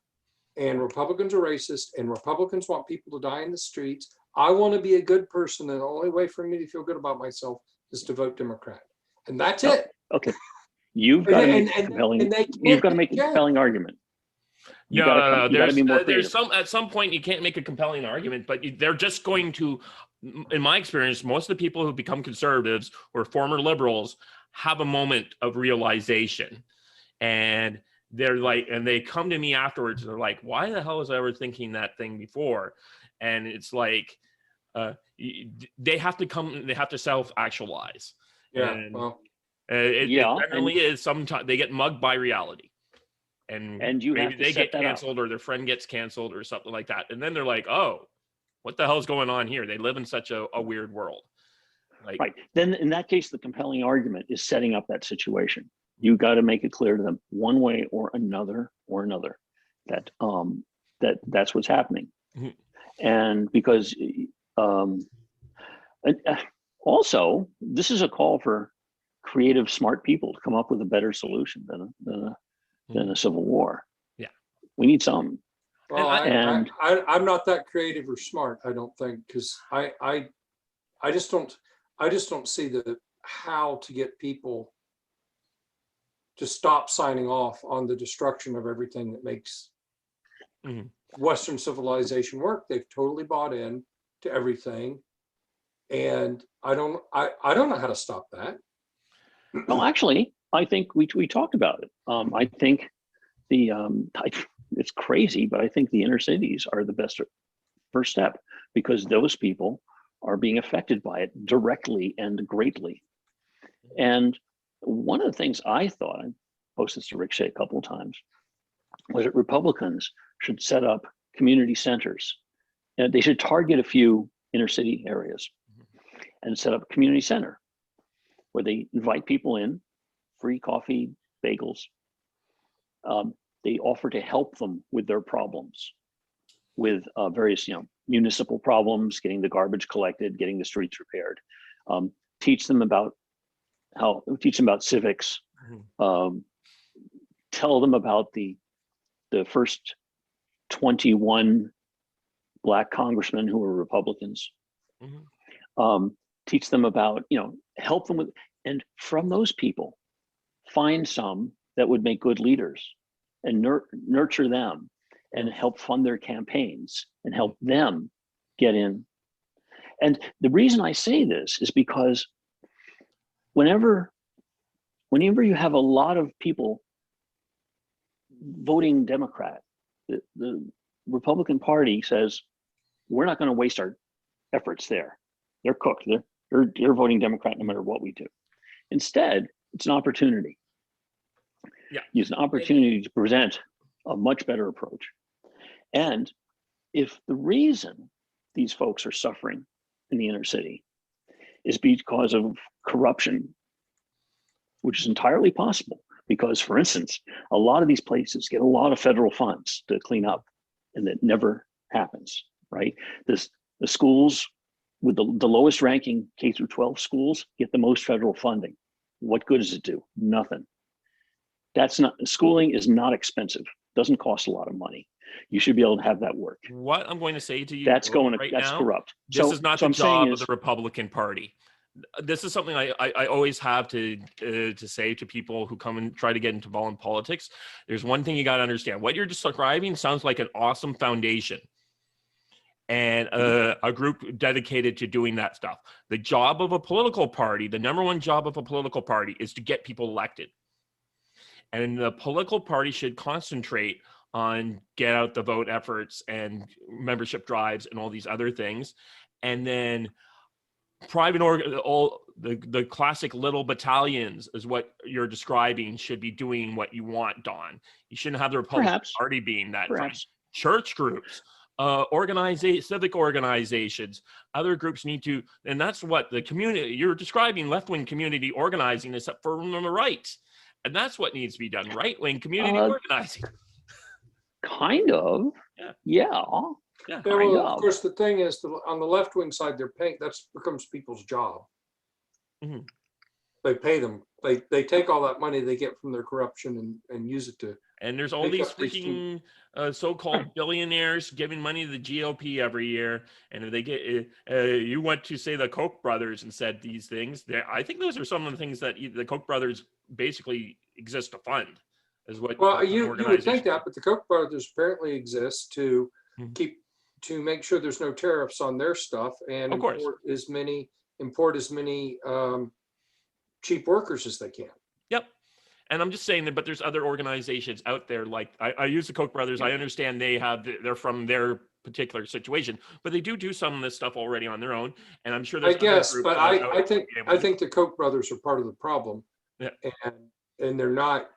And Republicans are racist, and Republicans want people to die in the streets. I want to be a good person, and the only way for me to feel good about myself is to vote Democrat. And that's it. Okay. You've got to make a compelling argument. No. There's at some point you can't make a compelling argument, but they're just going to, in my experience, most of the people who become conservatives or former liberals have a moment of realization, and they're like, and they come to me afterwards. They're like, why the hell was I ever thinking that thing before? And it's like, they have to self-actualize. Yeah, And well, it Yeah, generally is, sometimes they get mugged by reality. And you maybe have to they set get that up. canceled, or their friend gets canceled or something like that. And then they're like, oh, what the hell's going on here? They live in such a weird world. Like, Right. Then in that case, the compelling argument is setting up that situation. You got to make it clear to them one way or another that that's what's happening. Mhm. And because and, also, this is a call for creative, smart people to come up with a better solution than a civil war. Yeah. We need some. well, And- I'm not that creative or smart, I don't think, because I just don't see how to get people to stop signing off on the destruction of everything that makes Mhm. Western civilization work. They've totally bought in to everything, and I don't know how to stop that. Well, actually, I think we talked about it. I think it's crazy, but I think the inner cities are the best first step, because those people are being affected by it directly and greatly. And one of the things I thought, I posted this to Ricochet a couple of times, was that Republicans should set up community centers, and they should target a few inner city areas and set up a community center where they invite people in, free coffee, bagels. They offer to help them with their problems, with various, municipal problems, getting the garbage collected, getting the streets repaired. Teach them about civics. Tell them about the first 21 Black congressmen who were Republicans. Teach them about, help them with, and from those people, find some that would make good leaders and nurture them and help fund their campaigns and help them get in. And the reason I say this is because whenever you have a lot of people voting Democrat, the Republican Party says, we're not going to waste our efforts there. They're cooked. They're voting Democrat no matter what we do. Instead, it's an opportunity. Yeah. Use an opportunity to present a much better approach. And if the reason these folks are suffering in the inner city is because of corruption, which is entirely possible, because, for instance, a lot of these places get a lot of federal funds to clean up, and that never happens, right? The schools with the lowest ranking K through 12 schools get the most federal funding. What good does it do? Nothing. Schooling is not expensive. Doesn't cost a lot of money. You should be able to have that work. What I'm going to say to you That's now, corrupt. This is not the job of the Republican Party. This is something I always have to say to people who come and try to get into volunteer politics. There's one thing you got to understand. What you're describing sounds like an awesome foundation and a group dedicated to doing that stuff. The job of a political party, the number one job of a political party, is to get people elected. And the political party should concentrate on get out the vote efforts and membership drives and all these other things. And then the classic little battalions is what you're describing should be doing what you want, Don. You shouldn't have the Republican Party being that. Church groups, civic organizations, other groups need to, and that's what the community, you're describing left-wing community organizing, except for on the right. And that's what needs to be done, right-wing community organizing. Kind of. Yeah. Yeah, well, of course, the thing is, on the left-wing side, they're paying, that becomes people's job. Mm-hmm. They pay them. They take all that money they get from their corruption and use it to. And there's all these freaking so-called billionaires giving money to the GOP every year. And if they get, you went to say the Koch brothers and said these things. I think those are some of the things that the Koch brothers basically exist to fund. Is what? Well, you would think that, but the Koch brothers apparently exist to make sure there's no tariffs on their stuff and import as many cheap workers as they can. Yep. And I'm just saying that, but there's other organizations out there. Like I use the Koch brothers. I understand they're from their particular situation, but they do some of this stuff already on their own. And I'm sure I there's other guess, groups but that are out I there think being able to do it. the Koch brothers are part of the problem. Yeah. And they're not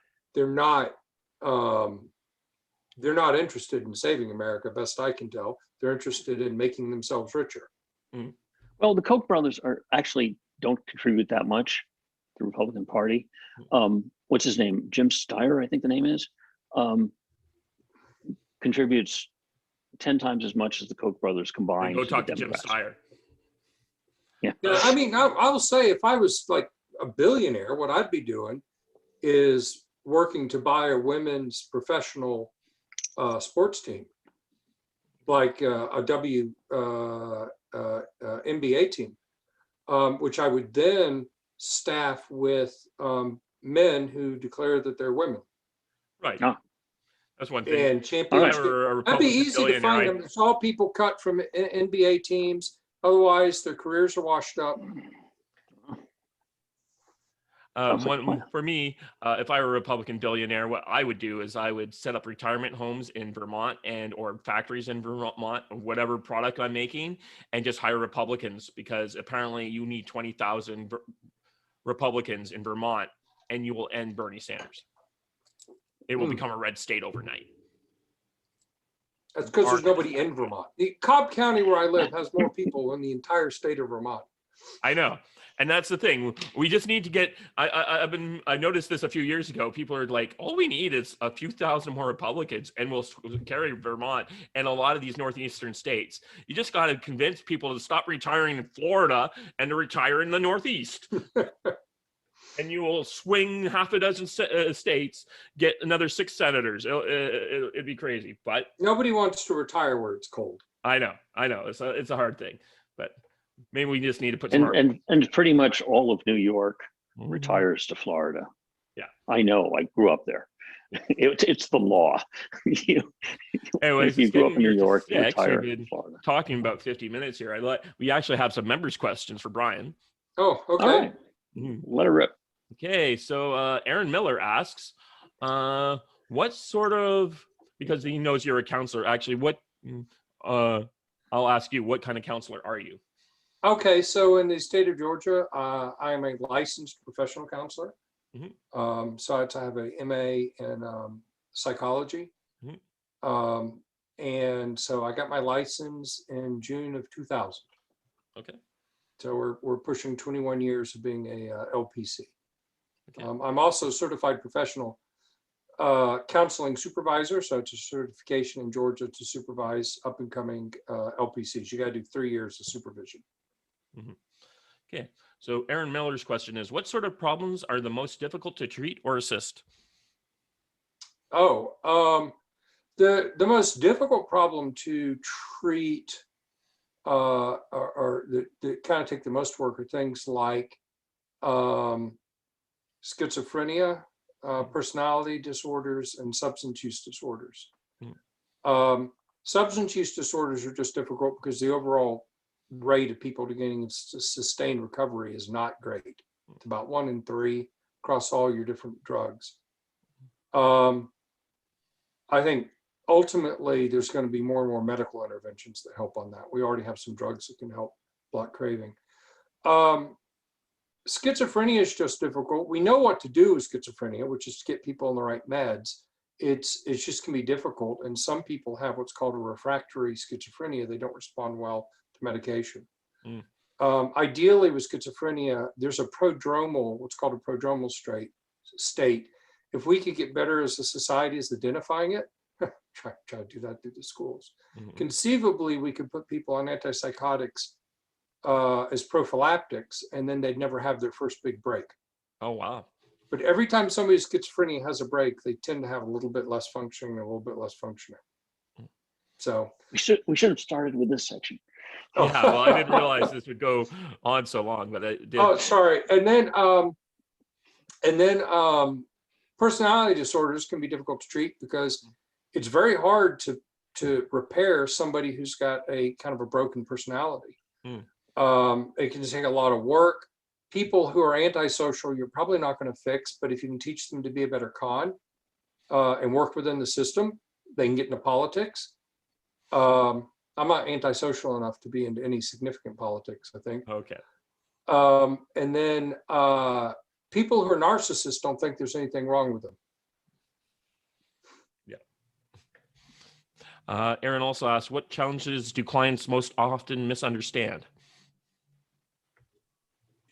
interested in saving America, best I can tell. They're interested in making themselves richer. Well, the Koch brothers are actually don't contribute that much to the Republican Party. What's his name? Jim Steyer, I think the name is, contributes 10 times as much as the Koch brothers combined. Go to talk the to Jim Democrats. Steyer. Yeah. I mean, I will say, if I was like a billionaire, what I'd be doing is working to buy a women's professional sports team, like a NBA team, which I would then staff with men who declare that they're women. Right. Oh. That's one thing. And champions. That'd be easy to find them. It's all people cut from NBA teams. Otherwise, their careers are washed up. For me, if I were a Republican billionaire, what I would do is I would set up retirement homes in Vermont or factories in Vermont, whatever product I'm making, and just hire Republicans, because apparently you need 20,000 Republicans in Vermont and you will end Bernie Sanders. It will become a red state overnight. That's because there's nobody in Vermont. The Cobb County where I live has more people than the entire state of Vermont. I know. And that's the thing. We just need to get, I noticed this a few years ago. People are like, all we need is a few thousand more Republicans and we'll carry Vermont and a lot of these Northeastern states. You just got to convince people to stop retiring in Florida and to retire in the Northeast. And you will swing half a dozen states, get another 6 senators. It'd be crazy, but nobody wants to retire where it's cold. I know. It's a hard thing, but maybe we just need to put some and pretty much all of New York retires to Florida. Yeah, I know. I grew up there. It's the law. Anyways, you grew up in New York, you retire to Florida. Talking about 50 minutes here. We actually have some members' questions for Brian. Oh, okay. All right. Let her rip. Okay, so Aaron Miller asks, what sort of, because he knows you're a counselor, actually, I'll ask you, what kind of counselor are you? Okay, so in the state of Georgia, I am a licensed professional counselor. So I have a MA in psychology. And so I got my license in June of 2000. Okay. So we're pushing 21 years of being a LPC. Okay. I'm also a certified professional counseling supervisor. So it's a certification in Georgia to supervise up and coming LPCs. You got to do 3 years of supervision. Okay. So Aaron Miller's question is, what sort of problems are the most difficult to treat or assist? The most difficult problem to treat or that kind of take the most work are things like schizophrenia, personality disorders, and substance use disorders. Substance use disorders are just difficult because the overall rate of people getting sustained recovery is not great. It's about 1 in 3 across all your different drugs. I think ultimately there's going to be more and more medical interventions that help on that. We already have some drugs that can help block craving. Schizophrenia is just difficult. We know what to do with schizophrenia, which is to get people on the right meds. It's just can be difficult. And some people have what's called a refractory schizophrenia. They don't respond well to medication. Ideally with schizophrenia, there's a prodromal, what's called a prodromal state. If we could get better as a society as identifying it, try to do that through the schools. Conceivably, we could put people on antipsychotics as prophylactics, and then they'd never have their first big break. Oh, wow. But every time somebody with schizophrenia has a break, they tend to have a little bit less functioning, a little bit less functioning. So we should have started with this section. Yeah, well, I didn't realize this would go on so long, but it did. Oh, sorry. And then personality disorders can be difficult to treat because it's very hard to repair somebody who's got a kind of a broken personality. It can take a lot of work. people who are antisocial, you're probably not going to fix, but if you can teach them to be a better con and work within the system, they can get into politics. I'm not antisocial enough to be into any significant politics, I think. Okay. And then people who are narcissists don't think there's anything wrong with them. Aaron also asked, what challenges do clients most often misunderstand?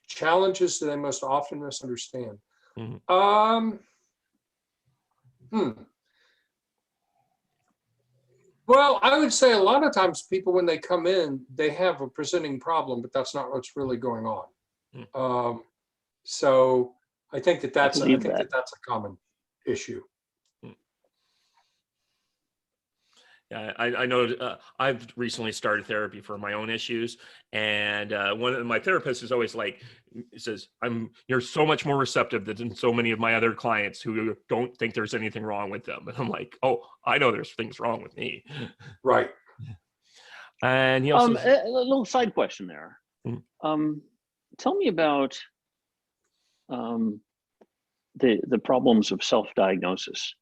Challenges do they most often misunderstand? Mhm. Well, I would say a lot of times people, when they come in, they have a presenting problem, but that's not what's really going on. So I think that's a common issue. Yeah, I know I've recently started therapy for my own issues, and one of my therapists is always like, says, you're so much more receptive than so many of my other clients who don't think there's anything wrong with them. And I'm like, oh, I know there's things wrong with me. Right. And he also a little side question there. Tell me about the problems of self-diagnosis.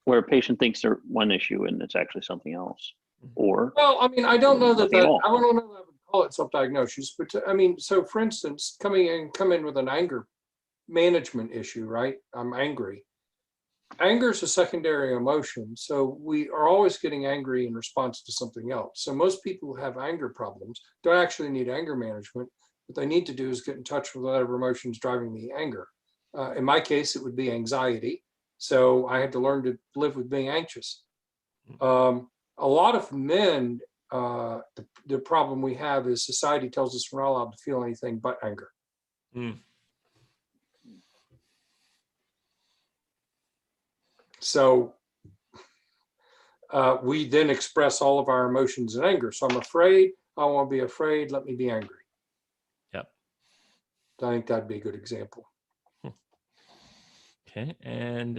Where a patient thinks they're one issue and it's actually something else, or well, I mean, I don't know that I don't know that I would call it self-diagnosis, but I mean, so for instance, come in with an anger management issue, right? I'm angry. Anger is a secondary emotion, so we are always getting angry in response to something else. So most people who have anger problems don't actually need anger management. What they need to do is get in touch with whatever emotions driving the anger. In my case, it would be anxiety. So I had to learn to live with being anxious. A lot of men, the problem we have is society tells us we're not allowed to feel anything but anger. So we then express all of our emotions in anger. So I'm afraid, I want to be afraid, let me be angry. Yep. I think that'd be a good example. Okay, and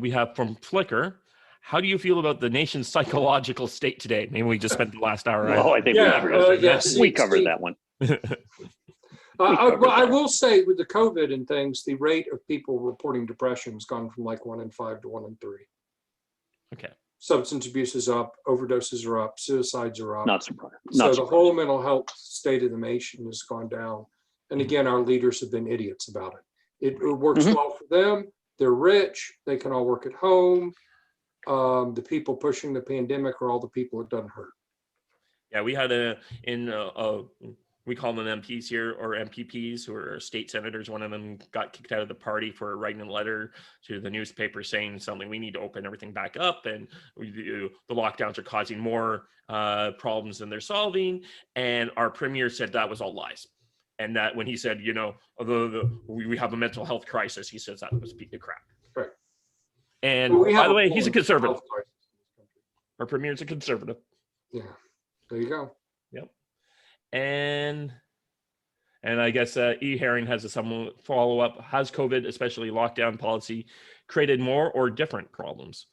we have from Flickr, how do you feel about the nation's psychological state today? Maybe we just spent the last hour. Oh, I think we covered that one. Well, I will say with the COVID and things, the rate of people reporting depression has gone from like 1 in 5 to 1 in 3. Okay. Substance abuse is up, overdoses are up, suicides are up. Not surprised. So the whole mental health state of the nation has gone down. And again, our leaders have been idiots about it. It works well for them. They're rich. They can all work at home. The people pushing the pandemic are all the people it doesn't hurt. Yeah, we had we call them MPs here, or MPPs, who are state senators. One of them got kicked out of the party for writing a letter to the newspaper saying something, we need to open everything back up, and the lockdowns are causing more problems than they're solving. And our premier said that was all lies. And that when he said, we have a mental health crisis, he says that was beat the crap. Right. And by the way, he's a conservative. Our premier's a conservative. Yeah, there you go. Yep. And I guess E. Herring has a somewhat follow-up. Has COVID, especially lockdown policy, created more or different problems?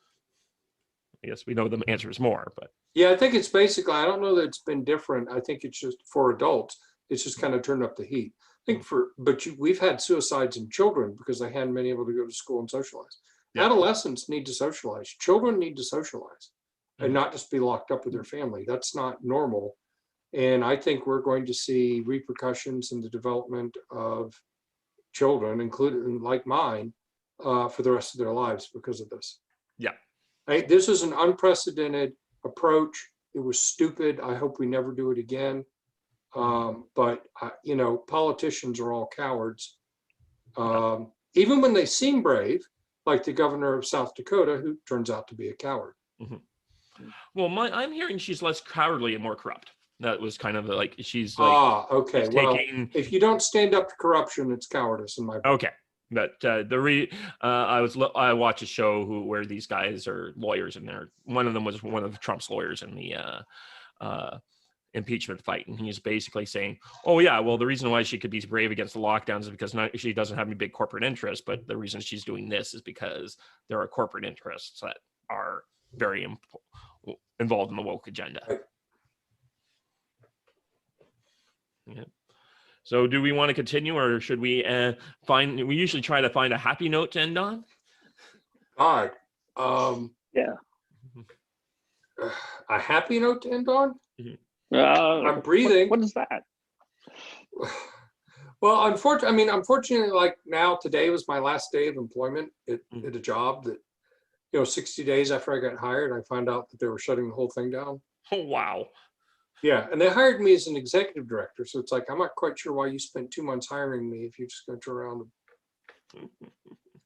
I guess we know the answer is more, but. Yeah, I think it's basically, I don't know that it's been different. I think it's just for adults. It's just kind of turned up the heat. I think we've had suicides in children because they hadn't been able to go to school and socialize. Yeah. Adolescents need to socialize. Children need to socialize and not just be locked up with their family. That's not normal. And I think we're going to see repercussions in the development of children, including like mine, for the rest of their lives because of this. Yeah. This is an unprecedented approach. It was stupid. I hope we never do it again. But politicians are all cowards. Even when they seem brave, like the governor of South Dakota, who turns out to be a coward. Well, I'm hearing she's less cowardly and more corrupt. That was kind of like, she's like, okay. Well, if you don't stand up to corruption, it's cowardice in my book. Okay. But I watched a show where these guys are lawyers, and one of them was one of Trump's lawyers in the impeachment fight, and he's basically saying, oh yeah, well, the reason why she could be brave against the lockdowns is because she doesn't have any big corporate interests, but the reason she's doing this is because there are corporate interests that are very involved in the woke agenda. Right. Yeah. So do we want to continue, or should we we usually try to find a happy note to end on? God, Yeah. a happy note to end on. I'm I'm breathing. What is that? Well, unfortunately, like now, today was my last day of employment at a job that, 60 days after I got hired, I found out that they were shutting the whole thing down. Oh, wow. Yeah, and they hired me as an executive director, so it's like I'm not quite sure why you spent 2 months hiring me if you're just going to turn around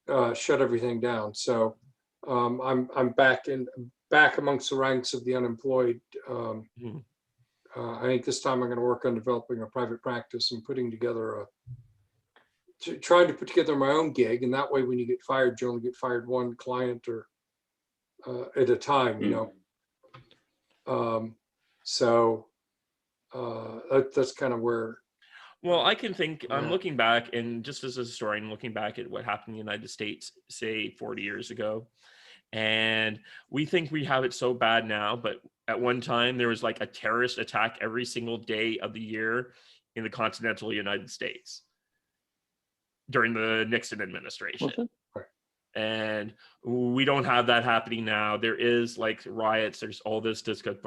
and shut everything down. So I'm back amongst the ranks of the unemployed. I think this time I'm going to work on developing a private practice and trying to put together my own gig. And that way, when you get fired, you only get fired one client or at a time, So that's kind of where. Well, I can think, I'm looking back, and just as a historian, looking back at what happened in the United States, say 40 years ago, and we think we have it so bad now, but at one time there was like a terrorist attack every single day of the year in the continental United States during the Nixon administration. And we don't have that happening now. There is like riots, there's all this discussion,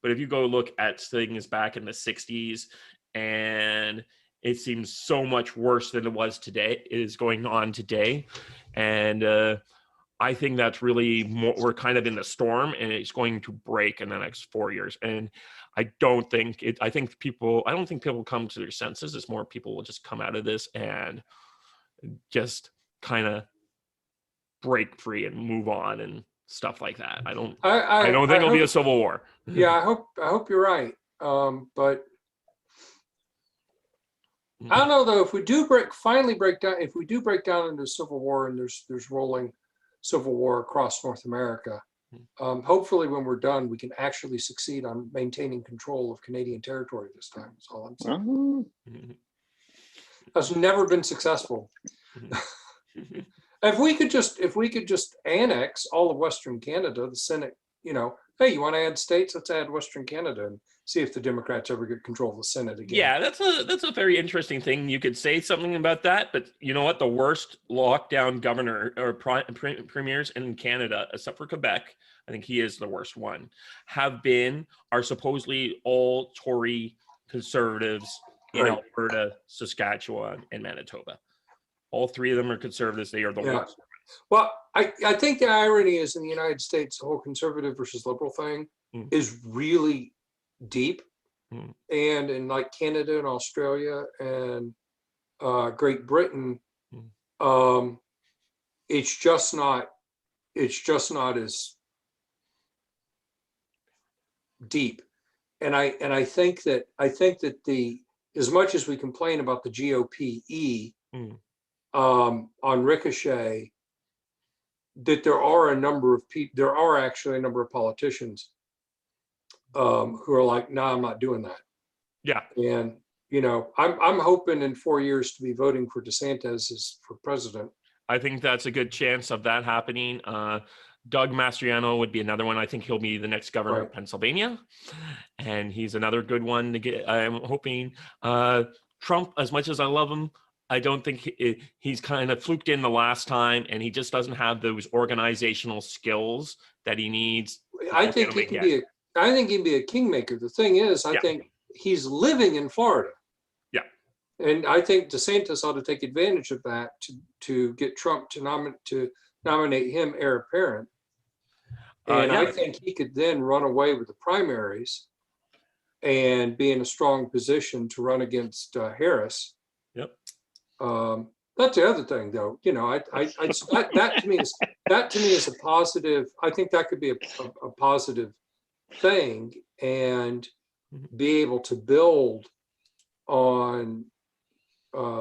but if you go look at things back in the 60s, and it seems so much worse than it was today, it is going on today. And I think that's really we're kind of in the storm, and it's going to break in the next 4 years. And I don't think people come to their senses. It's more people will just come out of this and just kind of break free and move on and stuff like that. I don't think it'll be a civil war. Yeah, I hope you're right. But I don't know though, if we do break down into a civil war, and there's rolling civil war across North America, hopefully when we're done, we can actually succeed on maintaining control of Canadian territory this time. That's all I'm saying. That's never been successful. If we could just annex all of Western Canada, the Senate, hey, you want to add states? Let's add Western Canada and see if the Democrats ever get control of the Senate again. Yeah, that's a very interesting thing. You could say something about that, but you know what? The worst lockdown governor or premiers in Canada, except for Quebec, I think he is the worst one, are supposedly all Tory conservatives in Alberta, Saskatchewan, and Manitoba. All three of them are conservatives. They are the worst. Well, I think the irony is in the United States, the whole conservative versus liberal thing is really deep. And in like Canada and Australia and Great Britain, it's just not as deep. And I think that as much as we complain about the GOP on Ricochet, that there are actually a number of politicians who are like, no, I'm not doing that. Yeah. And I'm hoping in 4 years to be voting for DeSantis for president. I think that's a good chance of that happening. Doug Mastriano would be another one. I think he'll be the next governor of Pennsylvania, and he's another good one to get. I'm hoping Trump, as much as I love him, I don't think he's kind of fluked in the last time, and he just doesn't have those organizational skills that he needs. I think he can be a kingmaker. The thing is, I think he's living in Florida. Yeah. And I think DeSantis ought to take advantage of that to get Trump to nominate him heir apparent. And I think he could then run away with the primaries and be in a strong position to run against Harris. Yep. That's the other thing, though. That to me is a positive. I think that could be a positive thing, and be able to build on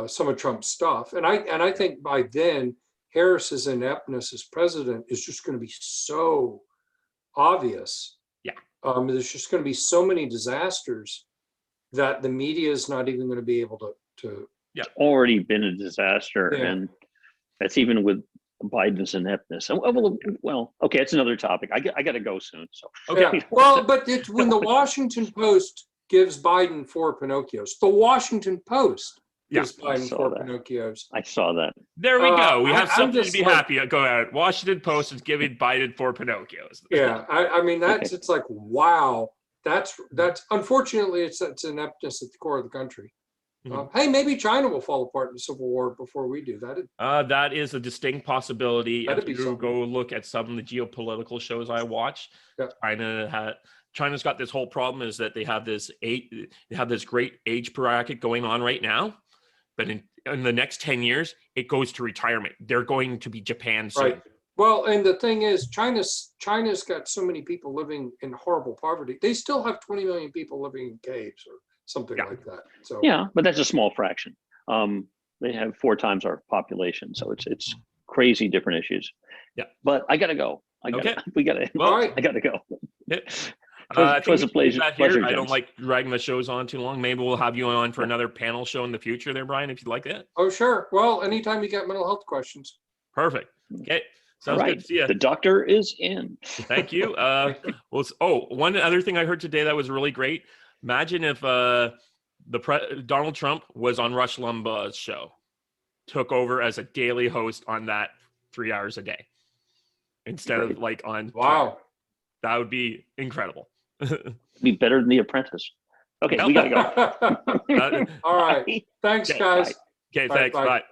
some of Trump's stuff. And I think by then Harris's ineptness as president is just going to be so obvious. Yeah. There's just going to be so many disasters that the media is not even going to be able to. It's already been a disaster, and that's even with Biden's ineptness. Well, okay, it's another topic. I got to go soon. So Okay. Yeah. Well, but it's when the Washington Post gives Biden 4 Pinocchios. The Washington Post gives I Biden saw 4 that. Pinocchios. I saw that. There we go. We have I'm something to just be like- happy go out. Washington Post is giving Biden 4 Pinocchios. Yeah, I mean that's it's like wow. That's unfortunately it's ineptness at the core of the country. Hey, maybe China will fall apart in the Civil War before we do that. That is a distinct possibility. That'd If be you something. go look at some of the geopolitical shows I watch, Yeah. China's got this whole problem is that they have this great age bracket going on right now, but in the next 10 years, it goes to retirement. They're going to be Japan soon. Right. Well, and the thing is, China's got so many people living in horrible poverty. They still have 20 million people living in caves or something like that. So Yeah, but that's a small fraction. They have 4 times our population, so it's crazy different issues. Yeah. But I gotta go. We gotta. Well, right. I gotta go. I think was a we can leave pleasure. that here. Pleasure, I don't gents. like dragging the shows on too long. Maybe we'll have you on for another panel show in the future there, Brian, if you'd like that. Oh, sure. Well, anytime you get mental health questions. Perfect. Okay. Sounds All right. good to see you. The doctor is in. Thank you. One other thing I heard today that was really great. Imagine if Donald Trump was on Rush Limbaugh's show, took over as a daily host on that 3 hours a day instead of like on. Wow. Twitter. That would be incredible. Be better than The Apprentice. Okay, we gotta go. All right. Thanks, Okay, guys. bye. Okay, Bye, thanks. bye. Bye.